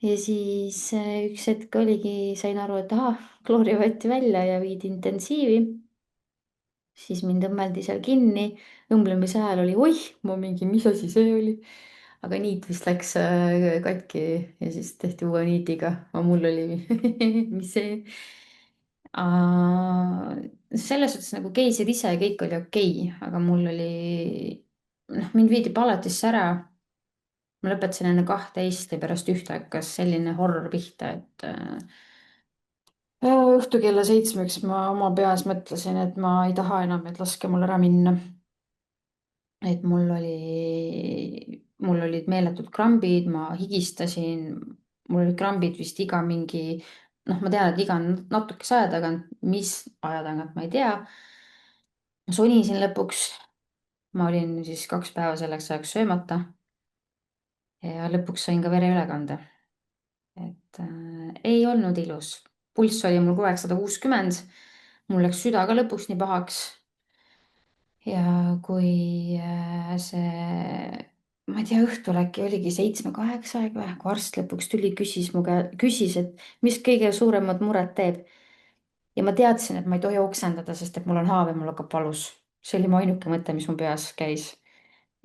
ja siis üks hetk oligi, sain aru, et ahah, Gloria võeti välja ja viidi intensiivi. siis mind õmmeldi seal kinni, õmblemise ajal oli oih, ma mingi, mis asi see oli. aga niit vist läks katki ja siis tehti uue niitiga, aga mul oli mis see. selles suhtes nagu keiser ise ja kõik oli okei, aga mul oli, noh, mind viidi palatisse ära. ma lõpetasin enne 12 ja pärast 1 hakkas selline horror pihta, et õhtu kella 7 ma oma peas mõtlesin, et ma ei taha enam, et laske mul ära minna. et mul olid meeletud krambid, ma higistasin, mul olid krambid vist iga mingi, noh, ma tean, et iga natukese aja tagant, mis aja tagant, ma ei tea. ma sonisin lõpuks, ma olin siis 2 päeva selleks ajaks söömata. ja lõpuks sain ka vereülekande. et ei olnud ilus, pulss oli mul kogu aeg 160. mul läks süda ka lõpuks nii pahaks. ja kui ma ei tea, õhtul äkki oligi 7-8 aeg või, kui arst lõpuks tuli, küsis, et mis kõige suuremat muret teeb. ja ma teadsin, et ma ei tohi oksendada, sest et mul on haav ja mul hakkab valus. see oli mu ainuke mõte, mis mu peas käis.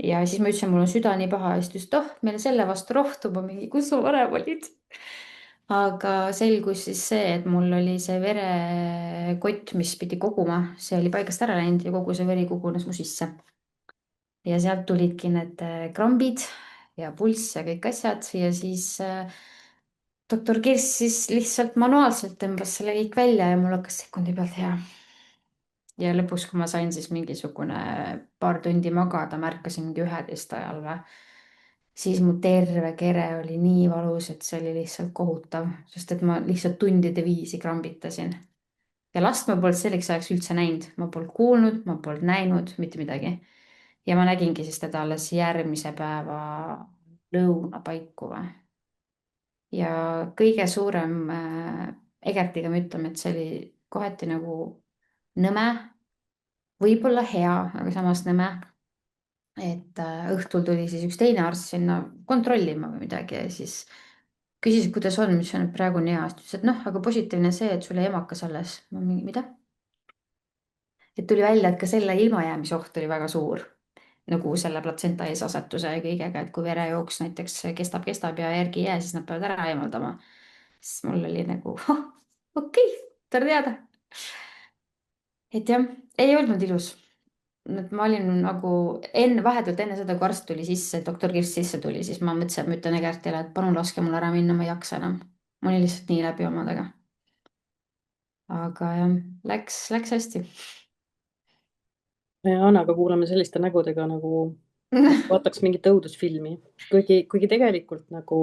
ja siis ma ütlesin, mul on süda nii paha ja siis ta ütles, et oh, meil on selle vastu rohtu, ma mingi, kus sa varem olid. aga selgus siis see, et mul oli see verekott, mis pidi koguma, see oli paigast ära läinud ja kogu see veri kogunes mu sisse. ja sealt tulidki need krambid ja pulss ja kõik asjad ja siis doktor Kirss siis lihtsalt manuaalselt tõmbas selle kõik välja ja mul hakkas sekundi pealt hea. ja lõpuks, kui ma sain siis mingisugune paar tundi magada, märkasin mingi 11 ajal või, siis mu terve kere oli nii valus, et see oli lihtsalt kohutav, sest et ma lihtsalt tundide viisi krambitasin. ja last ma polnud selleks ajaks üldse näinud, ma polnud kuulnud, ma polnud näinud mitte midagi. ja ma nägingi siis teda alles järgmise päeva lõuna paiku või. ja kõige suurem Egertiga me ütleme, et see oli kohati nagu nõme, võib-olla hea, aga samas nõme. et õhtul tuli siis üks teine arst sinna kontrollima või midagi ja siis küsis, kuidas on, mis on, et praegu on hea. siis ta ütles, et noh, aga positiivne see, et sul jäi emakas alles. ma mingi, mida? et tuli välja, et ka selle ilmajäämise oht oli väga suur nagu selle platsenta eesasetuse ja kõigega, et kui verejooks näiteks kestab ja järgi ei jää, siis nad peavad ära eemaldama. siis mul oli nagu okei, tore teada. et jah, ei olnud ilus. et ma olin nagu vahetult enne seda, kui arst tuli sisse, doktor Kirss sisse tuli, siis ma mõtlesin, et ma ütlen Egertile, et palun laske mul ära minna, ma ei jaksa enam. ma olin lihtsalt nii läbi omadega. aga jah, läks hästi. Annaga kuulame selliste nägudega nagu vaataks mingit õudusfilmi, kuigi tegelikult nagu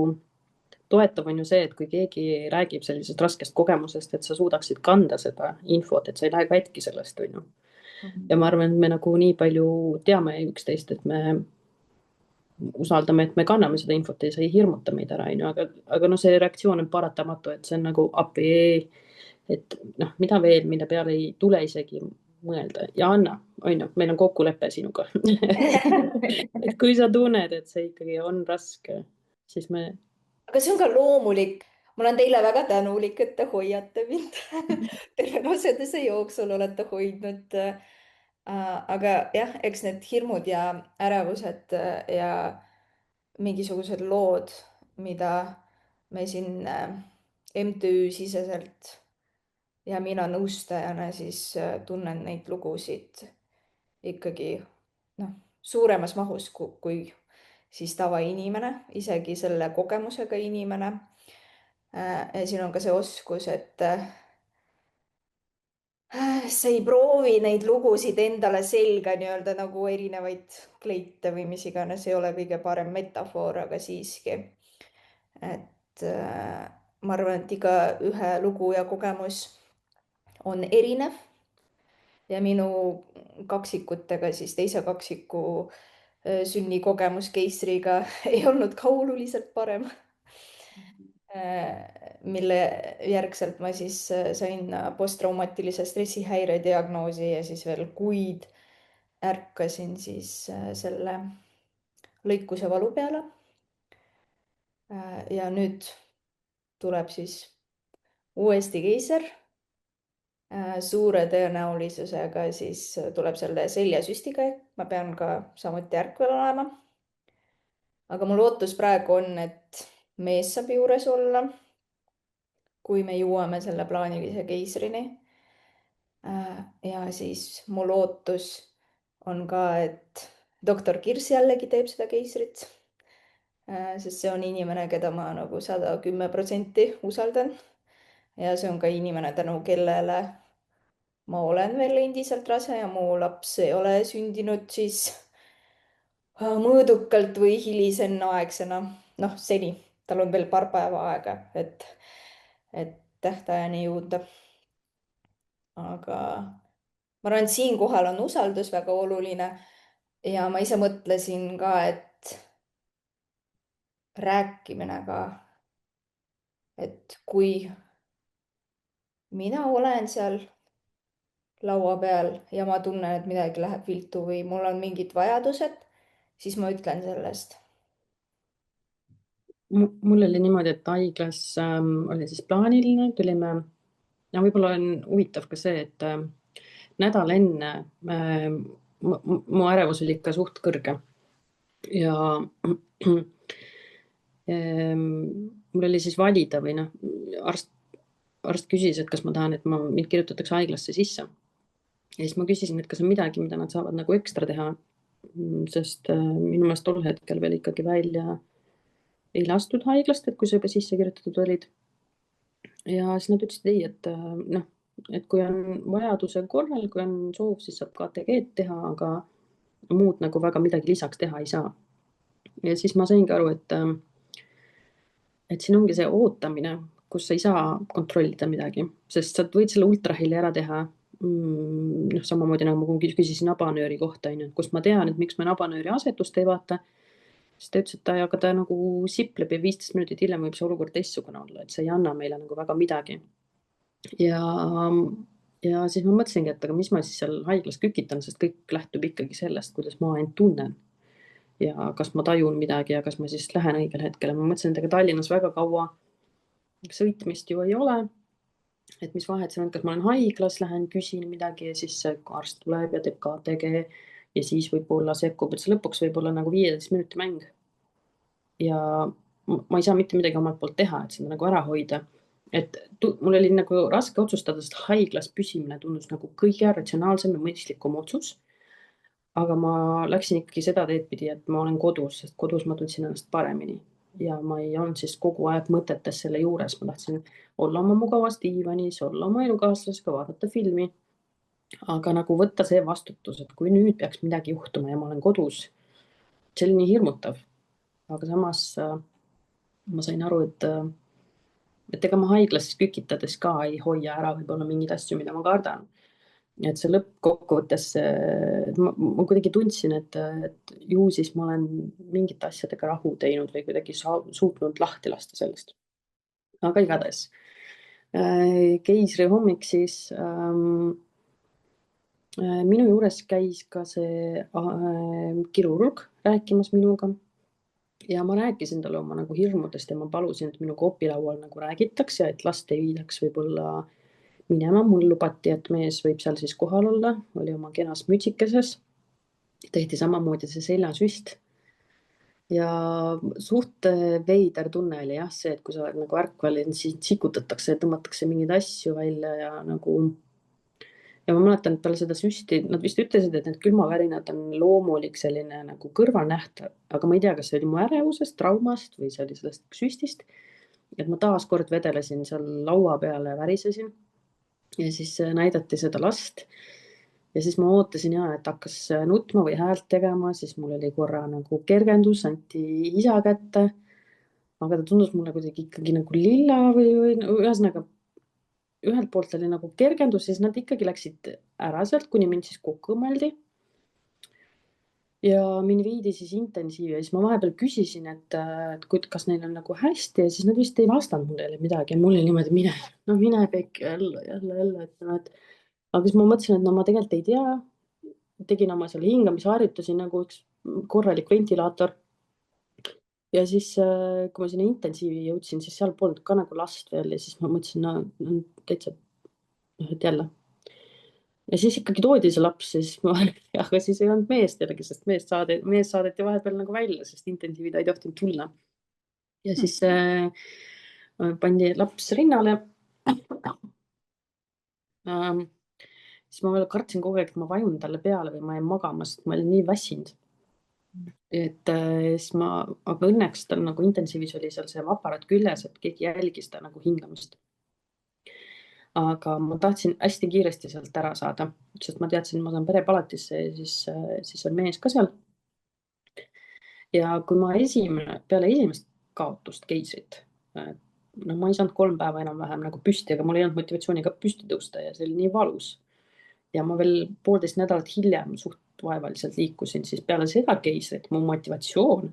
toetav on ju see, et kui keegi räägib sellisest raskest kogemusest, et sa suudaksid kanda seda infot, et sa ei lähe katki sellest, on ju. ja ma arvan, et me nagu nii palju teame üksteist, et me usaldame, et me kanname seda infot ja see ei hirmuta meid ära, on ju, aga no see reaktsioon on paratamatu, et see on nagu appi, et noh, mida veel, mille peale ei tule isegi mõelda. ja Anna, on ju, meil on kokkulepe sinuga et kui sa tunned, et see ikkagi on raske, siis me aga see on ka loomulik. ma olen teile väga tänulik, et te hoiate mind terve raseduse jooksul olete hoidnud. aga jah, eks need hirmud ja ärevused ja mingisugused lood, mida me siin MTÜ siseselt ja mina nõustajana siis tunnen neid lugusid ikkagi noh, suuremas mahus kui siis tavainimene, isegi selle kogemusega inimene. Ja siin on ka see oskus, et sa ei proovi neid lugusid endale selga nii-öelda nagu erinevaid kleite või mis iganes, ei ole kõige parem metafoor, aga siiski. et ma arvan, et igaühe lugu ja kogemus on erinev ja minu kaksikutega siis teise kaksiku sünnikogemus keisriga ei olnud ka oluliselt parem. mille järgselt ma siis sain posttraumaatilise stressihäire diagnoosi ja siis veel kuid ärkasin siis selle lõikuse valu peale. ja nüüd tuleb siis uuesti keiser. suure tõenäolisusega siis tuleb selle seljasüstiga, ma pean ka samuti ärkvel olema. aga mu lootus praegu on, et mees saab juures olla, kui me jõuame selle plaanilise keisrini. ja siis mu lootus on ka, et doktor Kirss jällegi teeb seda keisrit. sest see on inimene, keda ma nagu 110% usaldan. ja see on ka inimene, tänu kellele ma olen veel endiselt rase ja mu laps ei ole sündinud siis mõõdukalt või hilisenneaegsena. noh, seni, tal on veel paar päeva aega, et tähtajani jõuda. aga ma arvan, et siinkohal on usaldus väga oluline. ja ma ise mõtlesin ka, et rääkimine ka, et kui mina olen seal laua peal ja ma tunnen, et midagi läheb viltu või mul on mingid vajadused, siis ma ütlen sellest. mul oli niimoodi, et haiglas oli siis plaaniline, tulime, ja võib-olla on huvitav ka see, et nädal enne mu ärevus oli ikka suht kõrge ja mul oli siis valida või noh, arst küsis, et kas ma tahan, et mind kirjutatakse haiglasse sisse. ja siis ma küsisin, et kas on midagi, mida nad saavad nagu ekstra teha, sest minu meelest tol hetkel veel ikkagi välja ei lastud haiglast, et kui sa juba sisse kirjutatud olid. ja siis nad ütlesid ei, et noh, et kui on vajaduse korral, kui on soov, siis saab KTG-d teha, aga muud nagu väga midagi lisaks teha ei saa. ja siis ma saingi aru, et siin ongi see ootamine, kus sa ei saa kontrollida midagi, sest sa võid selle ultraheli ära teha. noh, samamoodi nagu ma küsisin nabanööri kohta, onju, et kus ma tean, et miks me nabanööri asetust ei vaata. siis ta ütles, et aga ta nagu sipleb ja 15 minutit hiljem võib see olukord teistsugune olla, et see ei anna meile nagu väga midagi. ja siis ma mõtlesingi, et aga mis ma siis seal haiglas kükitan, sest kõik lähtub ikkagi sellest, kuidas ma end tunnen. ja kas ma tajun midagi ja kas ma siis lähen õigel hetkel. Ma mõtlesin, et ega Tallinnas väga kaua sõitmist ju ei ole. Et mis vahet see on, kas ma olen haiglas, lähen küsin midagi ja siis see arst tuleb ja teeb KTG ja siis võib-olla sekkub, et see lõpuks võib olla nagu 15 minuti mäng. Ja ma ei saa mitte midagi omalt poolt teha, et seda nagu ära hoida. Et mul oli nagu raske otsustada, sest haiglas püsimine tundus nagu kõige ratsionaalsem ja mõistlikum otsus. Aga ma läksin ikkagi seda teed pidi, et ma olen kodus, sest kodus ma tundsin ennast paremini. Ja ma ei olnud siis kogu aeg mõtetes selle juures. Ma tahtsin olla oma mugavas diivanis, olla oma elukaaslasega, vaadata filmi. Aga nagu võtta see vastutus, et kui nüüd peaks midagi juhtuma ja ma olen kodus, see oli nii hirmutav. Aga samas ma sain aru, et ega ma haiglas kükitades ka ei hoia ära võib-olla mingeid asju, mida ma kardan. Et see lõppkokkuvõttes ma kuidagi tundsin, et ju siis ma olen mingite asjadega rahu teinud või kuidagi suutnud lahti lasta sellest. Aga igatahes keisri hommik siis minu juures käis ka see kirurg rääkimas minuga. Ja ma rääkisin talle oma nagu hirmudest ja ma palusin, et minuga opilaual nagu räägitaks ja et last ei viidaks võib-olla minema. Mul lubati, et mees võib seal siis kohal olla, oli oma kenas mütsikeses. Tehti samamoodi see seljasüst. Ja suht veider tunne oli jah see, et kui sa oled nagu ärkvel, siis sikutatakse ja tõmmatakse mingeid asju välja ja nagu. Ja ma mäletan, et peale seda süsti, nad vist ütlesid, et need külmavärinad on loomulik selline nagu kõrvalnäht, aga ma ei tea, kas see oli mu ärevusest, traumast või see oli sellest süstist. Et ma taas kord vedelesin seal laua peale ja värisesin. Ja siis näidati seda last ja siis ma ootasin ja, et hakkas nutma või häält tegema, siis mul oli korra nagu kergendus, anti isa kätte, aga ta tundus mulle kuidagi ikkagi nagu lilla või ühesõnaga ühelt poolt oli nagu kergendus, siis nad ikkagi läksid ära sealt, kuni mind siis kokku õmmeldi. Ja mind viidi siis intensiivi ja siis ma vahepeal küsisin, et kas neil on nagu hästi ja siis nad vist ei vastanud mulle midagi ja mul oli niimoodi mine kõik jälle, et aga siis ma mõtlesin, et no ma tegelikult ei tea. Tegin oma seal hingamisharjutusi nagu üks korralik ventilaator. Ja siis, kui ma sinna intensiivi jõudsin, siis seal polnud ka nagu last veel ja siis ma mõtlesin, no täitsa, et jälle. Ja siis ikkagi toodi see laps, siis aga siis ei olnud meest jällegi, sest mees saadeti vahepeal nagu välja, sest intensiivid ei tohtinud tulla. Ja siis pandi laps rinnale. Siis ma veel kartsin kogu aeg, et ma vajun talle peale või ma jäin magama, sest ma olin nii väsinud. Et siis aga õnneks tal nagu intensiivis oli seal see aparaat küljes, et keegi jälgis ta nagu hingamist. Aga ma tahtsin hästi kiiresti sealt ära saada, sest ma teadsin, ma saan perepalatisse ja siis on mees ka seal. Ja kui ma peale esimest kaotust keisrit, no ma ei saanud 3 päeva enam-vähem nagu püsti, aga mul ei olnud motivatsiooni ka püsti tõusta ja see oli nii valus. Ja ma veel 1,5 nädalat hiljem suht vaevaliselt liikusin, siis peale seda keisrit mu motivatsioon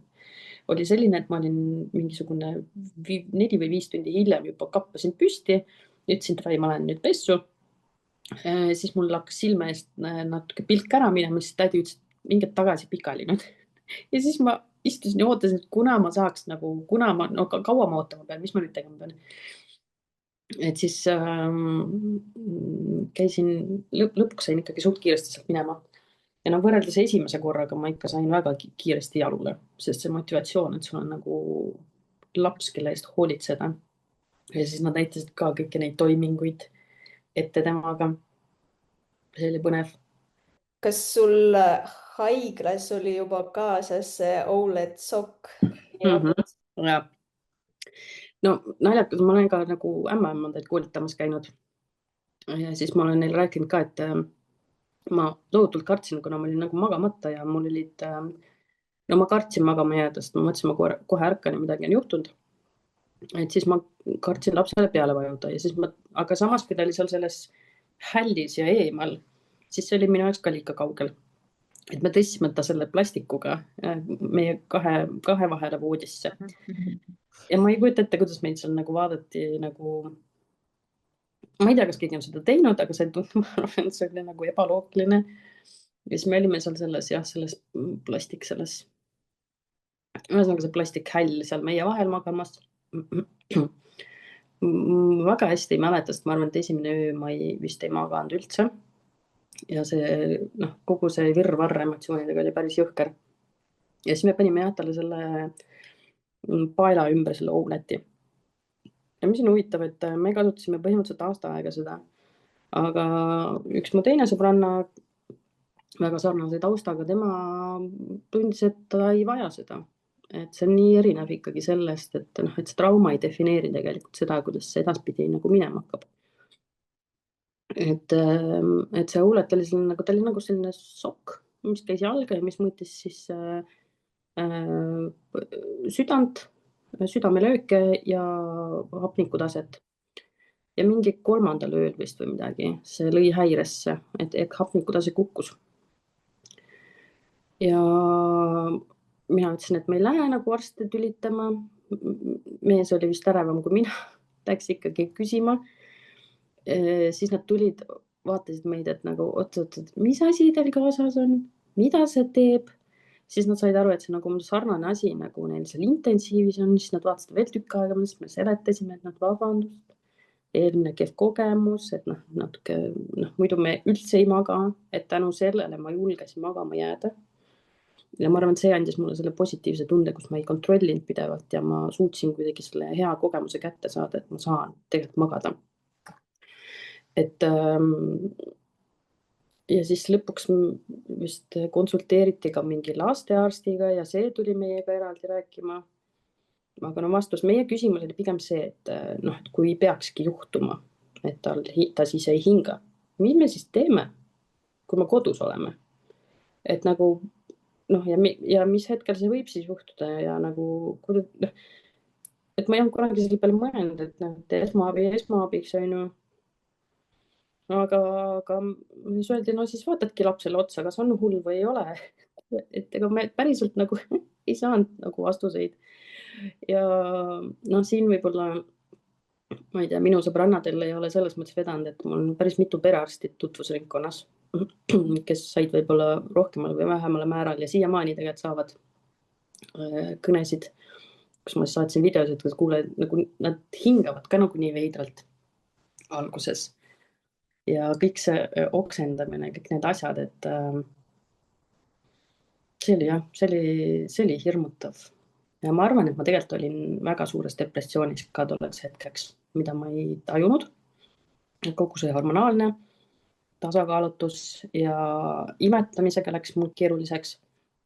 oli selline, et ma olin mingisugune 4 või 5 tundi hiljem juba kappasin püsti. Ütlesin, et Rai, ma lähen nüüd pessu. Siis mul hakkas silme eest natuke pilk ära minema, siis tädi ütles, et minge tagasi pikali nüüd. Ja siis ma istusin ja ootasin, et kuna ma saaks nagu, kaua ma ootama pean, mis ma nüüd tegema pean. Et siis käisin, lõpuks sain ikkagi suht kiiresti sealt minema. Ja no võrreldes esimese korraga ma ikka sain väga kiiresti jalule, sest see motivatsioon, et sul on nagu laps, kelle eest hoolitseda. Ja siis nad näitasid ka kõiki neid toiminguid ette temaga. See oli põnev. Kas sul haiglas oli juba kaasas see OLED sokk? Ja. No naljakas, ma olen ka nagu ämmaemandaid koolitamas käinud. Ja siis ma olen neil rääkinud ka, et ma tohutult kartsin, kuna ma olin nagu magamata ja mul olid, no ma kartsin magama jääda, sest ma mõtlesin, ma kohe ärkan ja midagi on juhtunud. Et siis ma kartsin lapsele peale vajuda ja siis aga samas, kui ta oli seal selles hällis ja eemal, siis see oli minu jaoks ka liiga kaugel. Et me tõstsime ta selle plastikuga meie kahe vahele voodisse. Ja ma ei kujuta ette, kuidas meid seal nagu vaadati nagu, ma ei tea, kas keegi on seda teinud, aga see oli nagu ebaloogiline. Ja siis me olime seal selles plastik selles ühesõnaga see plastikhäll seal meie vahel magamas. Väga hästi ei mäleta, sest ma arvan, et esimene öö ma vist ei maganud üldse. Ja see, noh, kogu see virvarr emotsioonidega oli päris jõhker. Ja siis me panime jah talle selle paela ümber selle Owneti. Ja mis on huvitav, et me kasutasime põhimõtteliselt aasta aega seda. Aga üks mu teine sõbranna, väga sarnase taustaga, tema tundis, et ta ei vaja seda. Et see on nii erinev ikkagi sellest, et noh, et see trauma ei defineeri tegelikult seda, kuidas see edaspidi nagu minema hakkab. Et see Oulet oli selline nagu, ta oli nagu selline sokk, mis käis jalga ja mis mõõtis siis südant, südamelööke ja hapnikutaset. Ja mingi 3. ööl vist või midagi, see lõi häiresse, et hapnikutase kukkus. Ja mina ütlesin, et me ei lähe nagu arste tülitama. Mees oli vist ärevam kui mina, läks ikkagi küsima. Siis nad tulid, vaatasid meid, et nagu oot, mis asi teil kaasas on, mida see teeb. Siis nad said aru, et see nagu sarnane asi, nagu neil seal intensiivis on, siis nad vaatasid veel tükk aega, siis me seletasime, et nad vabandust, eelmine kehv kogemus, et noh, natuke, noh, muidu me üldse ei maga, et tänu sellele ma julgesin magama jääda. Ja ma arvan, et see andis mulle selle positiivse tunde, kus ma ei kontrollinud pidevalt ja ma suutsin kuidagi selle hea kogemuse kätte saada, et ma saan tegelikult magada. Et ja siis lõpuks vist konsulteeriti ka mingi lastearstiga ja see tuli meiega eraldi rääkima. Aga no vastus meie küsimus oli pigem see, et noh, et kui peakski juhtuma, et ta siis ei hinga, mis me siis teeme, kui me kodus oleme? Et nagu noh, ja mis hetkel see võib siis juhtuda ja nagu, noh, et ma ei olnud kunagi selle peale mõelnud, et noh, et esmaabiks on ju. Aga siis öeldi, no siis vaatadki lapsele otsa, kas on hull või ei ole. Et ega me päriselt nagu ei saanud nagu vastuseid. Ja noh, siin võib-olla, ma ei tea, minu sõbrannadel ei ole selles mõttes vedanud, et mul on päris mitu perearstit tutvusringkonnas, kes said võib-olla rohkemal või vähemal määral ja siiamaani tegelikult saavad kõnesid, kus ma saatsin videosid, et kuule, nagu nad hingavad ka nagu nii veidralt alguses. Ja kõik see oksendamine, kõik need asjad, et see oli jah, see oli hirmutav. Ja ma arvan, et ma tegelikult olin väga suures depressioonis ka tolleks hetkeks, mida ma ei tajunud. Kogu see hormonaalne tasakaalutus ja imetamisega läks mul keeruliseks.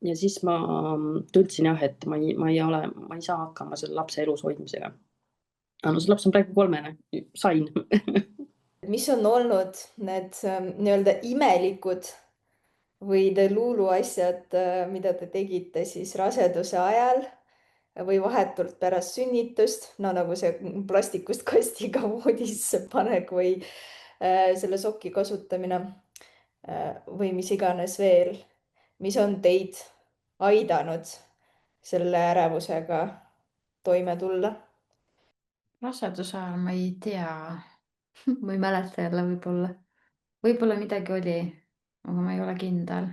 Ja siis ma tundsin jah, et ma ei saa hakkama selle lapse elus hoidmisega. Aga no see laps on praegu 3, sain. Mis on olnud need nii-öelda imelikud või delulu asjad, mida te tegite siis raseduse ajal või vahetult pärast sünnitust, no nagu see plastikust kastiga voodisse panek või selle soki kasutamine või mis iganes veel, mis on teid aidanud selle ärevusega toime tulla? raseduse ajal ma ei tea ma ei mäleta jälle võib-olla midagi oli, aga ma ei ole kindel.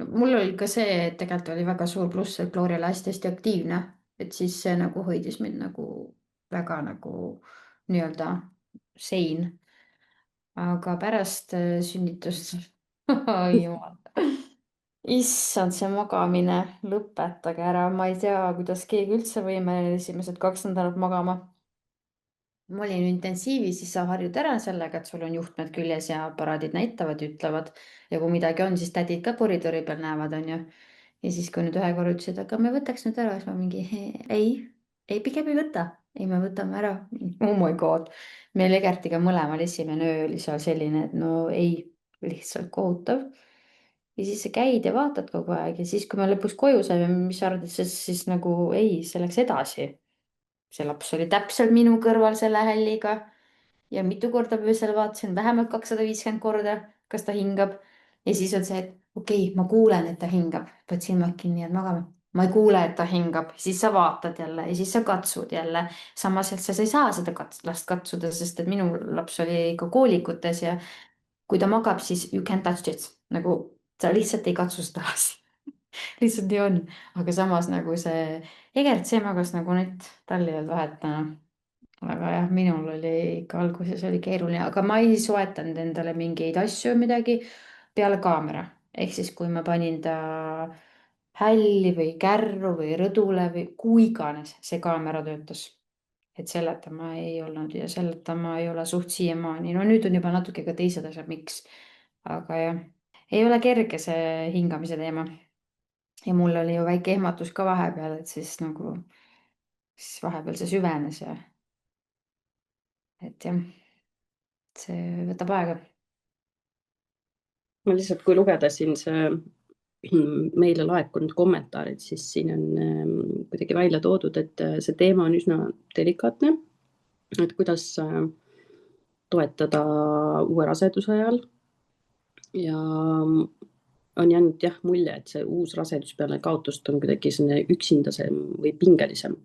Mul oli ka see, et tegelikult oli väga suur pluss, et Gloria oli hästi-hästi aktiivne, et siis see nagu hoidis mind nagu väga nagu nii-öelda sein. Aga pärast sünnitust, oi jumal, issand, see magamine, lõpetage ära, ma ei tea, kuidas keegi üldse võimeline esimesed 2 nädalat magama. Ma olin intensiivis, siis sa harjud ära sellega, et sul on juhtmed küljes ja aparaadid näitavad ja ütlevad ja kui midagi on, siis tädid ka koridori peal näevad, onju. Ja siis, kui nüüd ühe korra ütlesid, aga me võtaks nüüd ära, siis ma mingi ei, pigem ei võta. Ei, me võtame ära. Oh my god. meil Egertiga mõlemal esimene öö oli seal selline, et no ei, lihtsalt kohutav. Ja siis sa käid ja vaatad kogu aeg ja siis, kui me lõpuks koju saime, mis sa arvad, et siis nagu ei, see läks edasi. See laps oli täpselt minu kõrval selle hälliga ja mitu korda öösel vaatasin, vähemalt 250 korda, kas ta hingab. Ja siis on see, et okei, ma kuulen, et ta hingab, paned silmad kinni, jääd magama. Ma ei kuule, et ta hingab, siis sa vaatad jälle ja siis sa katsud jälle. Samas, et sa ei saa seda last katsuda, sest et minu laps oli ikka koolikutes ja kui ta magab, siis you can't touch it, nagu sa lihtsalt ei katsu seda last. lihtsalt nii on, aga samas nagu see Egert, see magas nagu nutt, tal ei olnud vahet täna. aga jah, minul oli ikka alguses oli keeruline, aga ma ei soetanud endale mingeid asju, midagi peale kaamera. ehk siis, kui ma panin ta hälli või kärru või rõdule või kui iganes see kaamera töötas. et selleta ma ei olnud ja selleta ma ei ole suht siiamaani. No nüüd on juba natuke ka teised asjad, miks. aga jah, ei ole kerge see hingamise teema. ja mul oli ju väike ehmatus ka vahepeal, et siis nagu, siis vahepeal see süvenes ja et jah, see võtab aega. ma lihtsalt, kui lugeda siin see meile laekunud kommentaarid, siis siin on kuidagi välja toodud, et see teema on üsna delikaatne, et kuidas toetada uue raseduse ajal ja on jäänud jah mulje, et see uus rasedus peale kaotust on kuidagi selline üksindasem või pingelisem.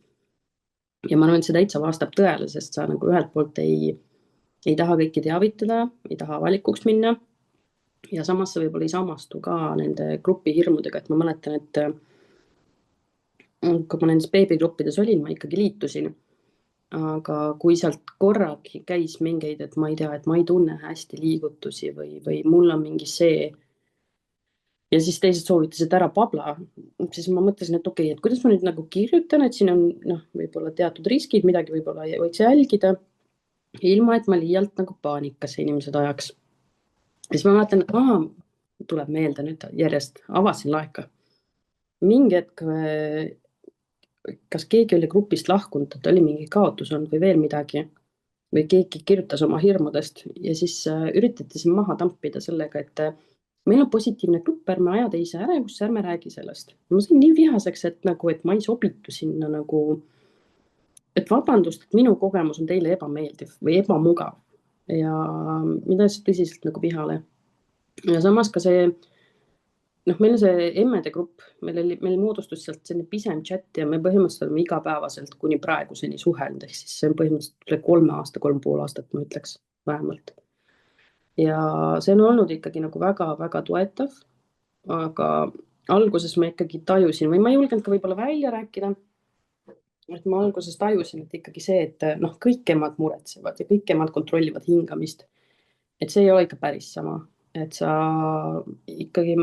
ja ma arvan, et see täitsa vastab tõele, sest sa nagu ühelt poolt ei taha kõiki teavitada, ei taha avalikuks minna ja samas sa võib-olla ei samastu ka nende grupihirmudega, et ma mäletan, et kui ma nendes beebigruppides olin, ma ikkagi liitusin. aga kui sealt korragi käis mingeid, et ma ei tea, et ma ei tunne hästi liigutusi või mul on mingi see ja siis teised soovitasid ära pabla, siis ma mõtlesin, et okei, et kuidas ma nüüd nagu kirjutan, et siin on noh, võib-olla teatud riskid, midagi võib-olla võiks jälgida, ilma et ma liialt nagu paanikasse inimesed ajaks. ja siis ma mäletan, et tuleb meelde nüüd järjest, avasin laeka. mingi hetk, kas keegi oli grupist lahkunud, et oli mingi kaotus olnud või veel midagi või keegi kirjutas oma hirmudest ja siis üritati siin maha tampida sellega, et meil on positiivne grupp, ärme aja teise ärevusse, ärme räägi sellest. ma sain nii vihaseks, et nagu, et ma ei sobitu sinna nagu, et vabandust, et minu kogemus on teile ebameeldiv või ebamugav ja mind ajas tõsiselt nagu vihale. ja samas ka see, noh, meil on see emmede grupp, meil moodustus sealt selline pisem chat ja me põhimõtteliselt oleme igapäevaselt kuni praeguseni suhelnud, ehk siis see on põhimõtteliselt üle 3 aasta, 3,5 aastat, ma ütleks vähemalt. ja see on olnud ikkagi nagu väga-väga toetav, aga alguses ma ikkagi tajusin või ma ei julgenud ka võib-olla välja rääkida. et ma alguses tajusin, et ikkagi see, et noh, kõik emad muretsevad ja kõik emad kontrollivad hingamist. et see ei ole ikka päris sama, et sa ikkagi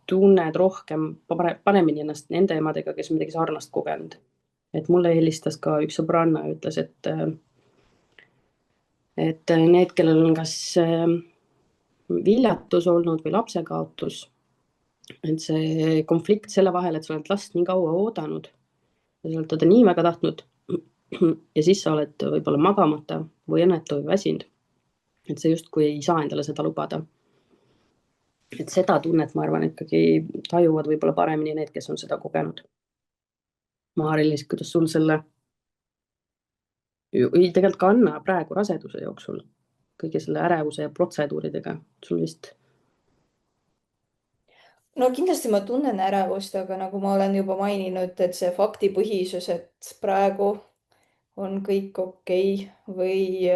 tunned rohkem, paremini ennast nende emadega, kes on midagi sarnast kogenud. et mulle helistas ka üks sõbranna ja ütles, et need, kellel on kas viljatus olnud või lapsekaotus, et see konflikt selle vahel, et sa oled last nii kaua oodanud ja sa oled teda nii väga tahtnud ja siis sa oled võib-olla magamata või õnnetu või väsinud, et sa justkui ei saa endale seda lubada. et seda tunnet, ma arvan, ikkagi tajuvad võib-olla paremini need, kes on seda kogenud. Maaril-Liis, kuidas sul selle, või tegelikult ka Anna praegu raseduse jooksul, kõige selle ärevuse ja protseduuridega, sul vist? no kindlasti ma tunnen ärevust, aga nagu ma olen juba maininud, et see faktipõhisus, et praegu on kõik okei või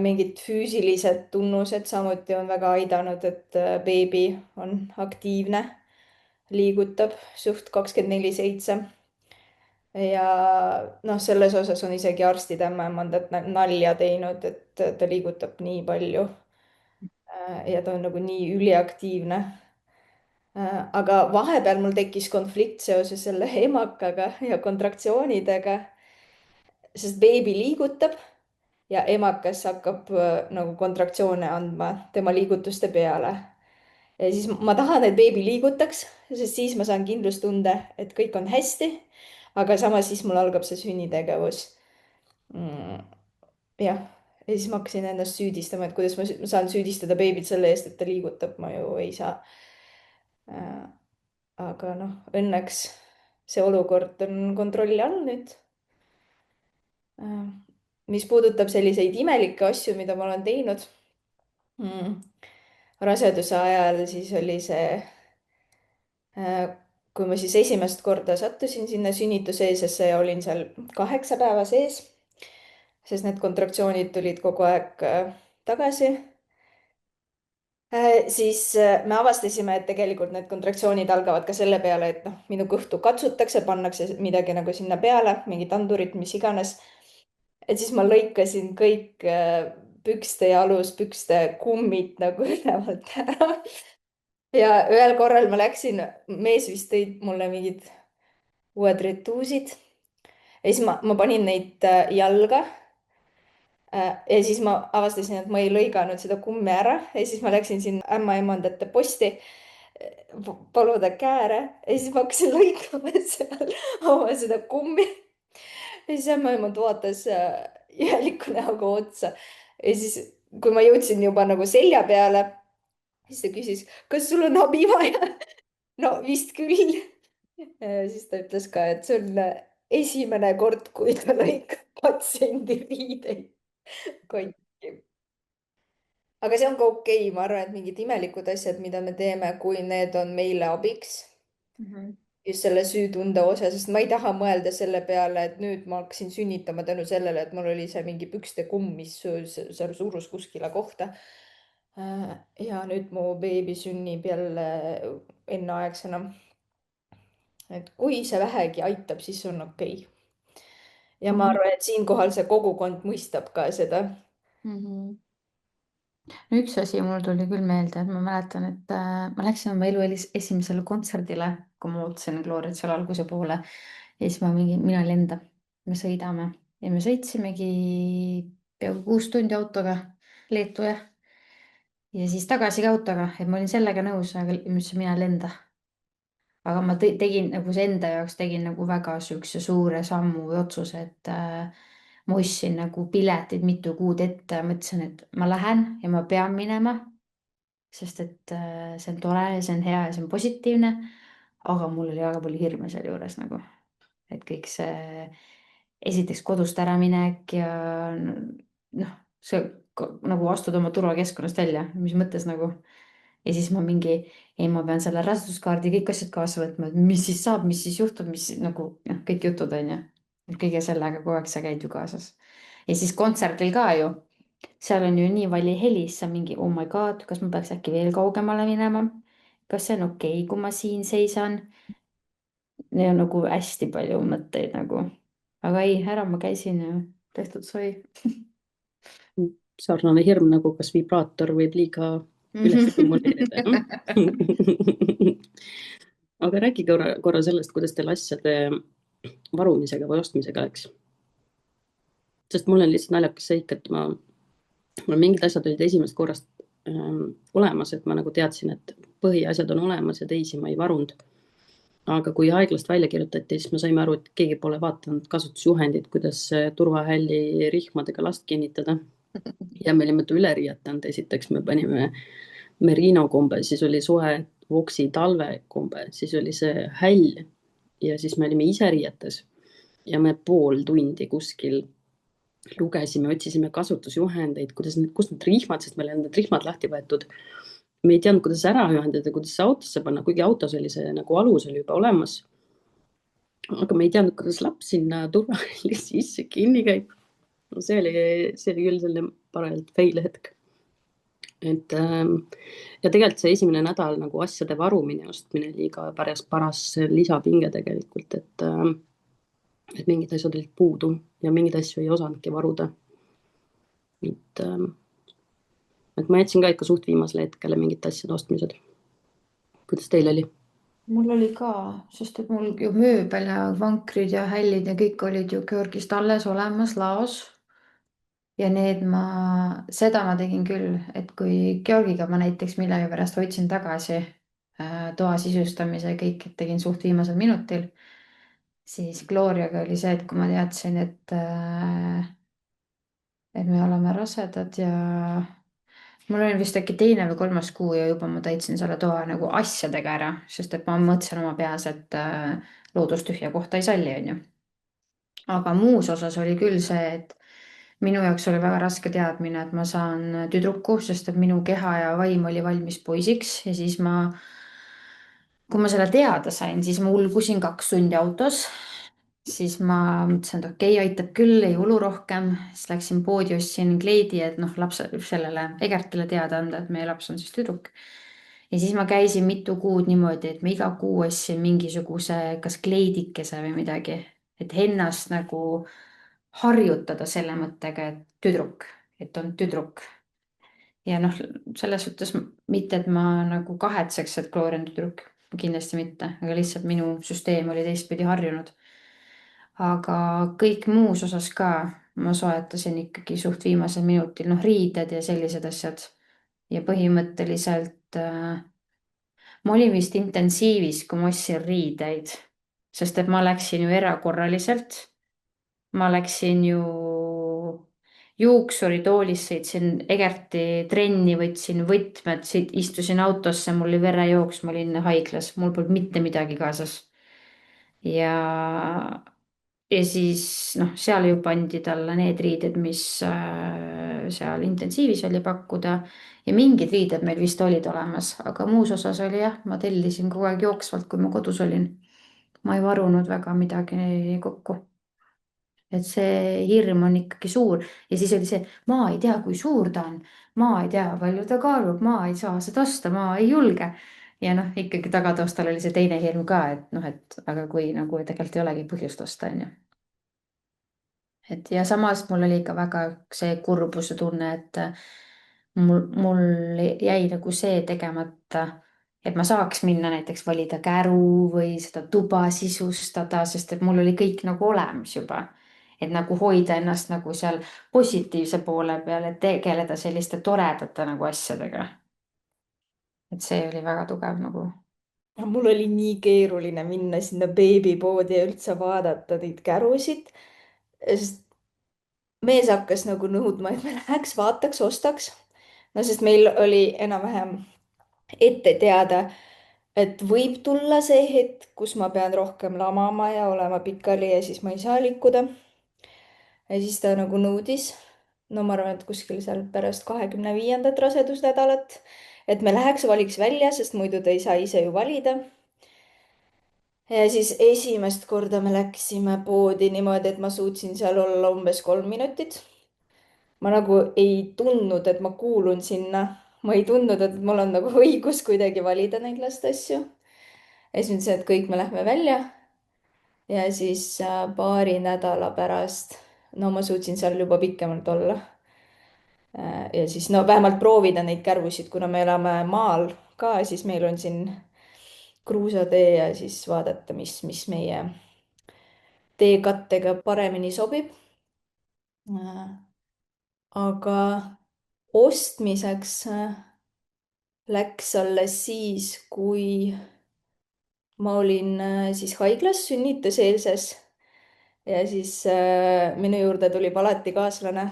mingid füüsilised tunnused samuti on väga aidanud, et beebi on aktiivne, liigutab suht 24/7. ja noh, selles osas on isegi arstid ämmaemandad nalja teinud, et ta liigutab nii palju. ja ta on nagu nii üliaktiivne. aga vahepeal mul tekkis konflikt seoses selle emakaga ja kontraktsioonidega, sest beebi liigutab ja emakas hakkab nagu kontraktsioone andma tema liigutuste peale. ja siis ma tahan, et beebi liigutaks, sest siis ma saan kindlustunde, et kõik on hästi. aga samas siis mul algab see sünnitegevus. jah, ja siis ma hakkasin ennast süüdistama, et kuidas ma saan süüdistada beebit selle eest, et ta liigutab, ma ju ei saa. aga noh, õnneks see olukord on kontrolli all nüüd. mis puudutab selliseid imelikke asju, mida ma olen teinud raseduse ajal, siis oli see, kui ma siis esimest korda sattusin sinna sünnituseelsesse ja olin seal 8 päeva sees, sest need kontraktsioonid tulid kogu aeg tagasi. Siis me avastasime, et tegelikult need kontraktsioonid algavad ka selle peale, et noh, minu kõhtu katsutakse, pannakse midagi nagu sinna peale, mingid andurid, mis iganes. et siis ma lõikasin kõik pükste ja aluspükste kummid nagu ülevalt ära. ja ühel korral ma läksin, mees vist tõi mulle mingid uued retuusid ja siis ma panin neid jalga. ja siis ma avastasin, et ma ei lõiganud seda kummi ära ja siis ma läksin sinna ämmaemandate posti paluda kääre ja siis ma hakkasin lõikama seal oma seda kummi. ja siis ämmaemand vaatas jääliku näoga otsa ja siis, kui ma jõudsin juba nagu selja peale, siis ta küsis, kas sul on abi vaja? no vist küll. siis ta ütles ka, et see on esimene kord, kui ta lõikab patsiendi riideid katki. aga see on ka okei, ma arvan, et mingid imelikud asjad, mida me teeme, kui need on meile abiks just selle süütunde osa, sest ma ei taha mõelda selle peale, et nüüd ma hakkasin sünnitama tänu sellele, et mul oli see mingi pükste kumm, mis seal surus kuskile kohta. ja nüüd mu beebi sünnib jälle enneaegsena. et kui see vähegi aitab, siis on okei. ja ma arvan, et siinkohal see kogukond mõistab ka seda. No üks asi mul tuli küll meelde, et ma mäletan, et ma läksin oma elu esimesele kontserdile, kui ma ootasin Gloriat seal alguse poole. Ja siis mina olin enda, me sõidame ja me sõitsimegi peaaegu 6 tundi autoga Leetu ja siis tagasi ka autoga, et ma olin sellega nõus, aga ma ütlesin, mina lenda. Aga ma tegin nagu see enda jaoks tegin nagu väga siukse suure sammu või otsuse, et ma ostsin nagu piletid mitu kuud ette ja mõtlesin, et ma lähen ja ma pean minema, sest et see on tore ja see on hea ja see on positiivne. aga mul oli väga palju hirme sealjuures nagu, et kõik see esiteks kodust äraminek ja noh, see nagu astud oma turvakeskkonnast välja, mis mõttes nagu. ja siis ma ei, ma pean selle raseduskaardi, kõik asjad kaasa võtma, et mis siis saab, mis siis juhtub, mis nagu noh, kõik jutud on ju. kõige sellega kogu aeg sa käid ju kaasas. ja siis kontserdil ka ju, seal on ju nii vali helis, sa mingi oh my god, kas ma peaks äkki veel kaugemale minema? kas see on okei, kui ma siin seisan? Neil on nagu hästi palju mõtteid nagu, aga ei, ära ma käisin ja tehtud sai. sarnane hirm nagu kas vibraator võib liiga üles stimuleerida. aga räägi korra sellest, kuidas teil asjade varumisega või ostmisega läks. sest mul on lihtsalt naljakas seik, et mul mingid asjad olid esimesest korrast olemas, et ma nagu teadsin, et põhiasjad on olemas ja teisi ma ei varunud. aga kui haiglast välja kirjutati, siis me saime aru, et keegi pole vaadanud kasutusjuhendit, kuidas turvahälli rihmadega last kinnitada. ja me olime ta üle riietanud, esiteks me panime merino kombe, siis oli soe voksi talvekombe, siis oli see häll ja siis me olime ise riietes ja me pool tundi kuskil lugesime, otsisime kasutusjuhendeid, kust need rihmad, sest meil olid need rihmad lahti võetud. me ei teadnud, kuidas ära ühendada, kuidas see autosse panna, kuigi autos oli see nagu alus oli juba olemas. aga me ei teadnud, kuidas laps sinna turvahälli sisse kinni käib. no see oli küll selline parajalt fail hetk. ja tegelikult see esimene nädal nagu asjade varumine, ostmine oli ka paras lisapinge tegelikult, et mingid asjad olid puudu ja mingeid asju ei osanudki varuda. et ma jätsin ka ikka suht viimasele hetkele mingite asjade ostmised. kuidas teil oli? mul oli ka, sest et mul ju mööbel ja vankrid ja hällid ja kõik olid ju Georgist alles olemas laos. ja seda ma tegin küll, et kui Georgiga ma näiteks millegipärast hoidsin tagasi toa sisustamise ja kõik, et tegin suht viimasel minutil, siis Gloriaga oli see, et kui ma teadsin, et me oleme rasedad ja mul oli vist äkki teine või kolmas kuu ja juba ma täitsin selle toa nagu asjadega ära, sest et ma mõtlesin oma peas, et loodus tühja kohta ei salli, onju. aga muus osas oli küll see, et minu jaoks oli väga raske teadmine, et ma saan tüdruku, sest et minu keha ja vaim oli valmis poisiks ja siis kui ma selle teada sain, siis ma ulgusin 2 tundi autos. siis ma mõtlesin, et okei, aitab küll, ei ulu rohkem. Siis läksin poodi, ostsin kleidi, et noh, lapse sellele Egertile teada anda, et meie laps on siis tüdruk. Ja siis ma käisin mitu kuud niimoodi, et ma iga kuu ostsin mingisuguse kas kleidikese või midagi, et ennast nagu harjutada selle mõttega, et tüdruk, et on tüdruk. Ja noh, selles suhtes mitte, et ma nagu kahetseks, et Gloria on tüdruk, kindlasti mitte, aga lihtsalt minu süsteem oli teistpidi harjunud. Aga kõik muus osas ka ma soetasin ikkagi suht viimasel minutil, noh, riided ja sellised asjad. Ja põhimõtteliselt ma olin vist intensiivis, kui ma ostsin riideid, sest et ma läksin ju erakorraliselt. Ma läksin ju juuksuritoolis, sõitsin Egerti trenni, võtsin võtmed, istusin autosse, mul oli verejooks, ma olin haiglas, mul polnud mitte midagi kaasas. Ja siis noh, seal ju pandi talle need riided, mis seal intensiivis oli pakkuda ja mingid riided meil vist olid olemas, aga muus osas oli jah, ma tellisin kogu aeg jooksvalt, kui ma kodus olin. Ma ei varunud väga midagi kokku. Et see hirm on ikkagi suur ja siis oli see, ma ei tea, kui suur ta on, ma ei tea, palju ta kaalub, ma ei saa seda osta, ma ei julge. Ja noh, ikkagi tagataustal oli see teine hirm ka, et noh, et aga kui nagu tegelikult ei olegi põhjust osta, on ju. Et ja samas mul oli ikka väga see kurbuse tunne, et mul jäi nagu see tegemata, et ma saaks minna näiteks valida käru või seda tuba sisustada, sest et mul oli kõik nagu olemas juba. Et nagu hoida ennast nagu seal positiivse poole peal, et tegeleda selliste toredate nagu asjadega. Et see oli väga tugev nagu. mul oli nii keeruline minna sinna beebipoodi ja üldse vaadata neid kärusid, sest mees hakkas nagu nõudma, et me läheks, vaataks, ostaks. no sest meil oli enam-vähem ette teada, et võib tulla see hetk, kus ma pean rohkem lamama ja olema pikali ja siis ma ei saa liikuda. ja siis ta nagu nõudis, no ma arvan, et kuskil seal pärast 25. rasedusnädalat, et me läheks, valiks välja, sest muidu ta ei saa ise ju valida. ja siis esimest korda me läksime poodi niimoodi, et ma suutsin seal olla umbes 3 minutit. Ma nagu ei tundnud, et ma kuulun sinna. Ma ei tundnud, et mul on nagu õigus kuidagi valida neid laste asju. Ja siis ma ütlesin, et kõik me lähme välja. Ja siis paari nädala pärast, no ma suutsin seal juba pikemalt olla. Ja siis no vähemalt proovida neid kärusid, kuna me elame maal ka, siis meil on siin kruusatee ja siis vaadata, mis meie teekattega paremini sobib. Aga ostmiseks läks alles siis, kui ma olin siis haiglas sünnituseelses ja siis minu juurde tuli alati kaaslane,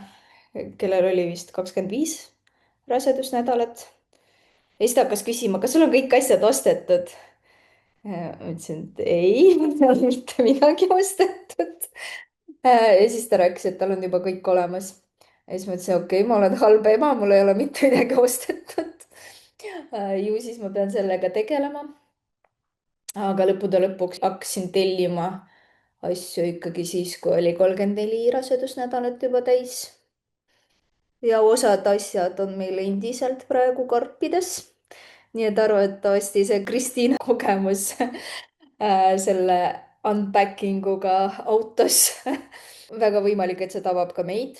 kellel oli vist 25 rasedusnädalat. ja siis ta hakkas küsima, kas sul on kõik asjad ostetud? Ma ütlesin, et ei, mul ei ole mitte midagi ostetud. ja siis ta rääkis, et tal on juba kõik olemas. ja siis ma ütlesin, okei, ma olen halb ema, mul ei ole mitte midagi ostetud. ju siis ma pean sellega tegelema. aga lõppude lõpuks hakkasin tellima asju ikkagi siis, kui oli 34 rasedusnädalat juba täis. ja osad asjad on meil endiselt praegu karpides. nii et arvatavasti see Kristiina kogemus selle unpacking uga autos väga võimalik, et see tabab ka meid.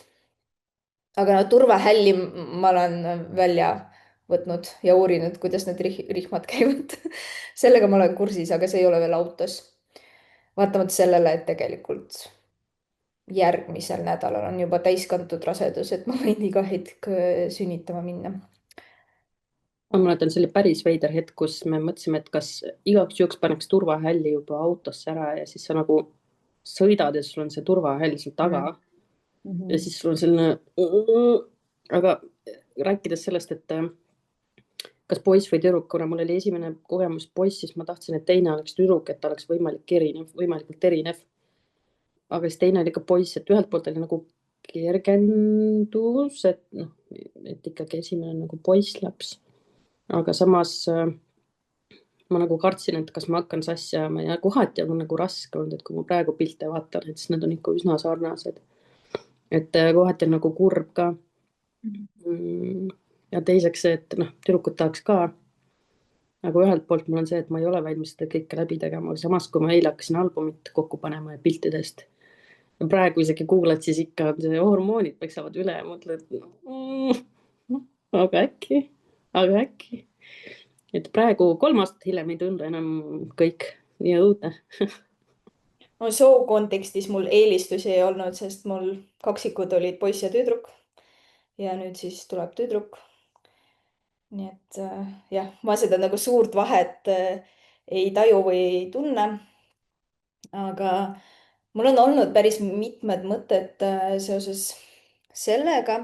aga no turvahälli ma olen välja võtnud ja uurinud, kuidas need rihmad käivad sellega ma olen kursis, aga see ei ole veel autos. vaatamata sellele, et tegelikult järgmisel nädalal on juba täiskantud rasedus, et ma võin iga hetk sünnitama minna. ma mäletan, see oli päris veider hetk, kus me mõtlesime, et kas igaks juhuks paneks turvahälli juba autosse ära ja siis sa nagu sõidad ja sul on see turvahäll seal taga. Ja siis sul on selline, aga rääkides sellest, et kas poiss või tüdruk, kuna mul oli esimene kogemus poiss, siis ma tahtsin, et teine oleks tüdruk, et ta oleks võimalikult erinev. aga siis teine oli ka poiss, et ühelt poolt oli nagu kergendus, et noh, et ikkagi esimene nagu poisslaps. aga samas ma nagu kartsin, et kas ma hakkan sassi ajama ja kohati on nagu raske olnud, et kui ma praegu pilte vaatan, et siis nad on ikka üsna sarnased. Et kohati on nagu kurb ka. Ja teiseks see, et noh, tüdrukud tahaks ka. Aga ühelt poolt mul on see, et ma ei ole valmis seda kõike läbi tegema, samas kui ma eile hakkasin albumit kokku panema ja piltidest. Ja praegu isegi kuulad, siis ikka on see hormoonid peksavad üle ja mõtled, aga äkki. Et praegu 3 aastat hiljem ei tundu enam kõik nii õudne. No soo kontekstis mul eelistusi ei olnud, sest mul kaksikud olid poiss ja tüdruk. Ja nüüd siis tuleb tüdruk. Nii et jah, ma seda nagu suurt vahet ei taju või ei tunne. Aga mul on olnud päris mitmed mõtted seoses sellega,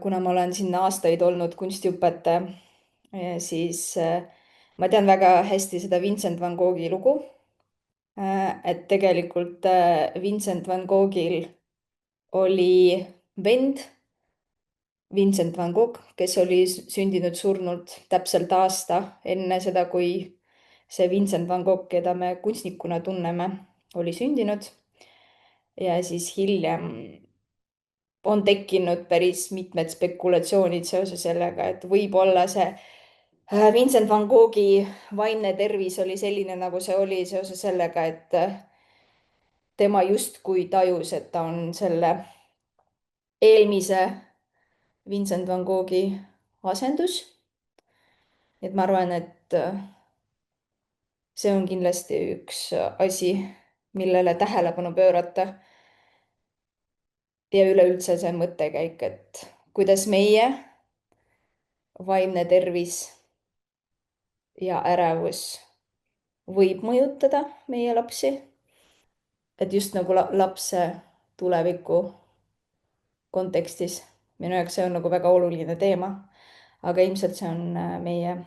kuna ma olen siin aastaid olnud kunstiõpetaja, siis ma tean väga hästi seda Vincent van Goghi lugu. Et tegelikult Vincent van Goghil oli vend, Vincent van Gogh, kes oli sündinud surnult täpselt aasta enne seda, kui see Vincent van Gogh, keda me kunstnikuna tunneme, oli sündinud. Ja siis hiljem on tekkinud päris mitmed spekulatsioonid seoses sellega, et võib-olla see Vincent van Goghi vaimne tervis oli selline, nagu see oli seoses sellega, et tema justkui tajus, et ta on selle eelmise Vincent van Goghi asendus. Et ma arvan, et see on kindlasti üks asi, millele tähelepanu pöörata. Ja üleüldse see mõttekäik, et kuidas meie vaimne tervis ja ärevus võib mõjutada meie lapsi. Et just nagu lapse tuleviku kontekstis. Minu jaoks see on nagu väga oluline teema. Aga ilmselt see on meie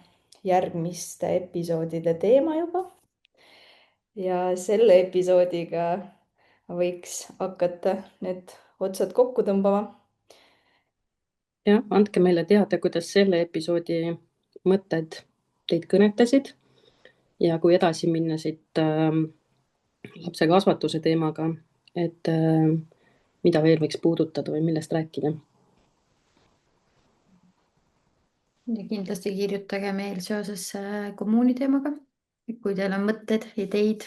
järgmiste episoodide teema juba. Ja selle episoodiga võiks hakata need otsad kokku tõmbama. Ja andke meile teada, kuidas selle episoodi mõtted teid kõnetasid. Ja kui edasi minna siit lapse kasvatuse teemaga, et mida veel võiks puudutada või millest rääkida. Ja kindlasti kirjutage meil seoses kommuuni teemaga, kui teil on mõtted, ideid,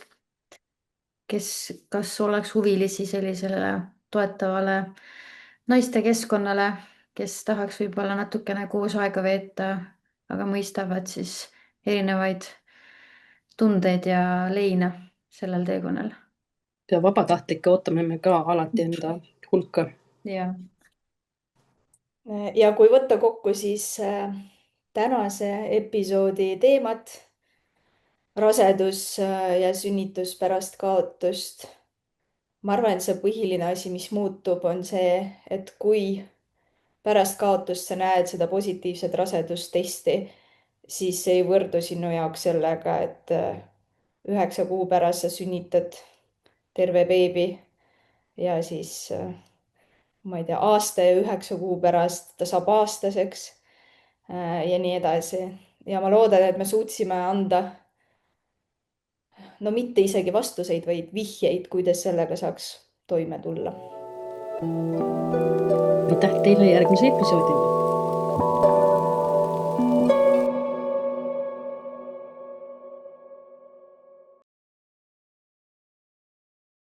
kas oleks huvilisi sellisele toetavale naistekeskkonnale, kes tahaks võib-olla natukene koos aega veeta, aga mõistavad siis erinevaid tundeid ja leina sellel teekonnal. Ja vabatahtlikke ootame me ka alati enda hulka. Ja kui võtta kokku siis tänase episoodi teemad, rasedus ja sünnitus pärast kaotust. Ma arvan, et see põhiline asi, mis muutub, on see, et kui pärast kaotust sa näed seda positiivset rasedustesti, siis see ei võrdu sinu jaoks sellega, et 9 kuu pärast sa sünnitad terve beebi ja siis ma ei tea, aasta ja 9 kuu pärast ta saab aastaseks ja nii edasi. Ja ma loodan, et me suutsime anda no mitte isegi vastuseid, vaid vihjeid, kuidas sellega saaks toime tulla. Aitäh teile järgmise episoodini.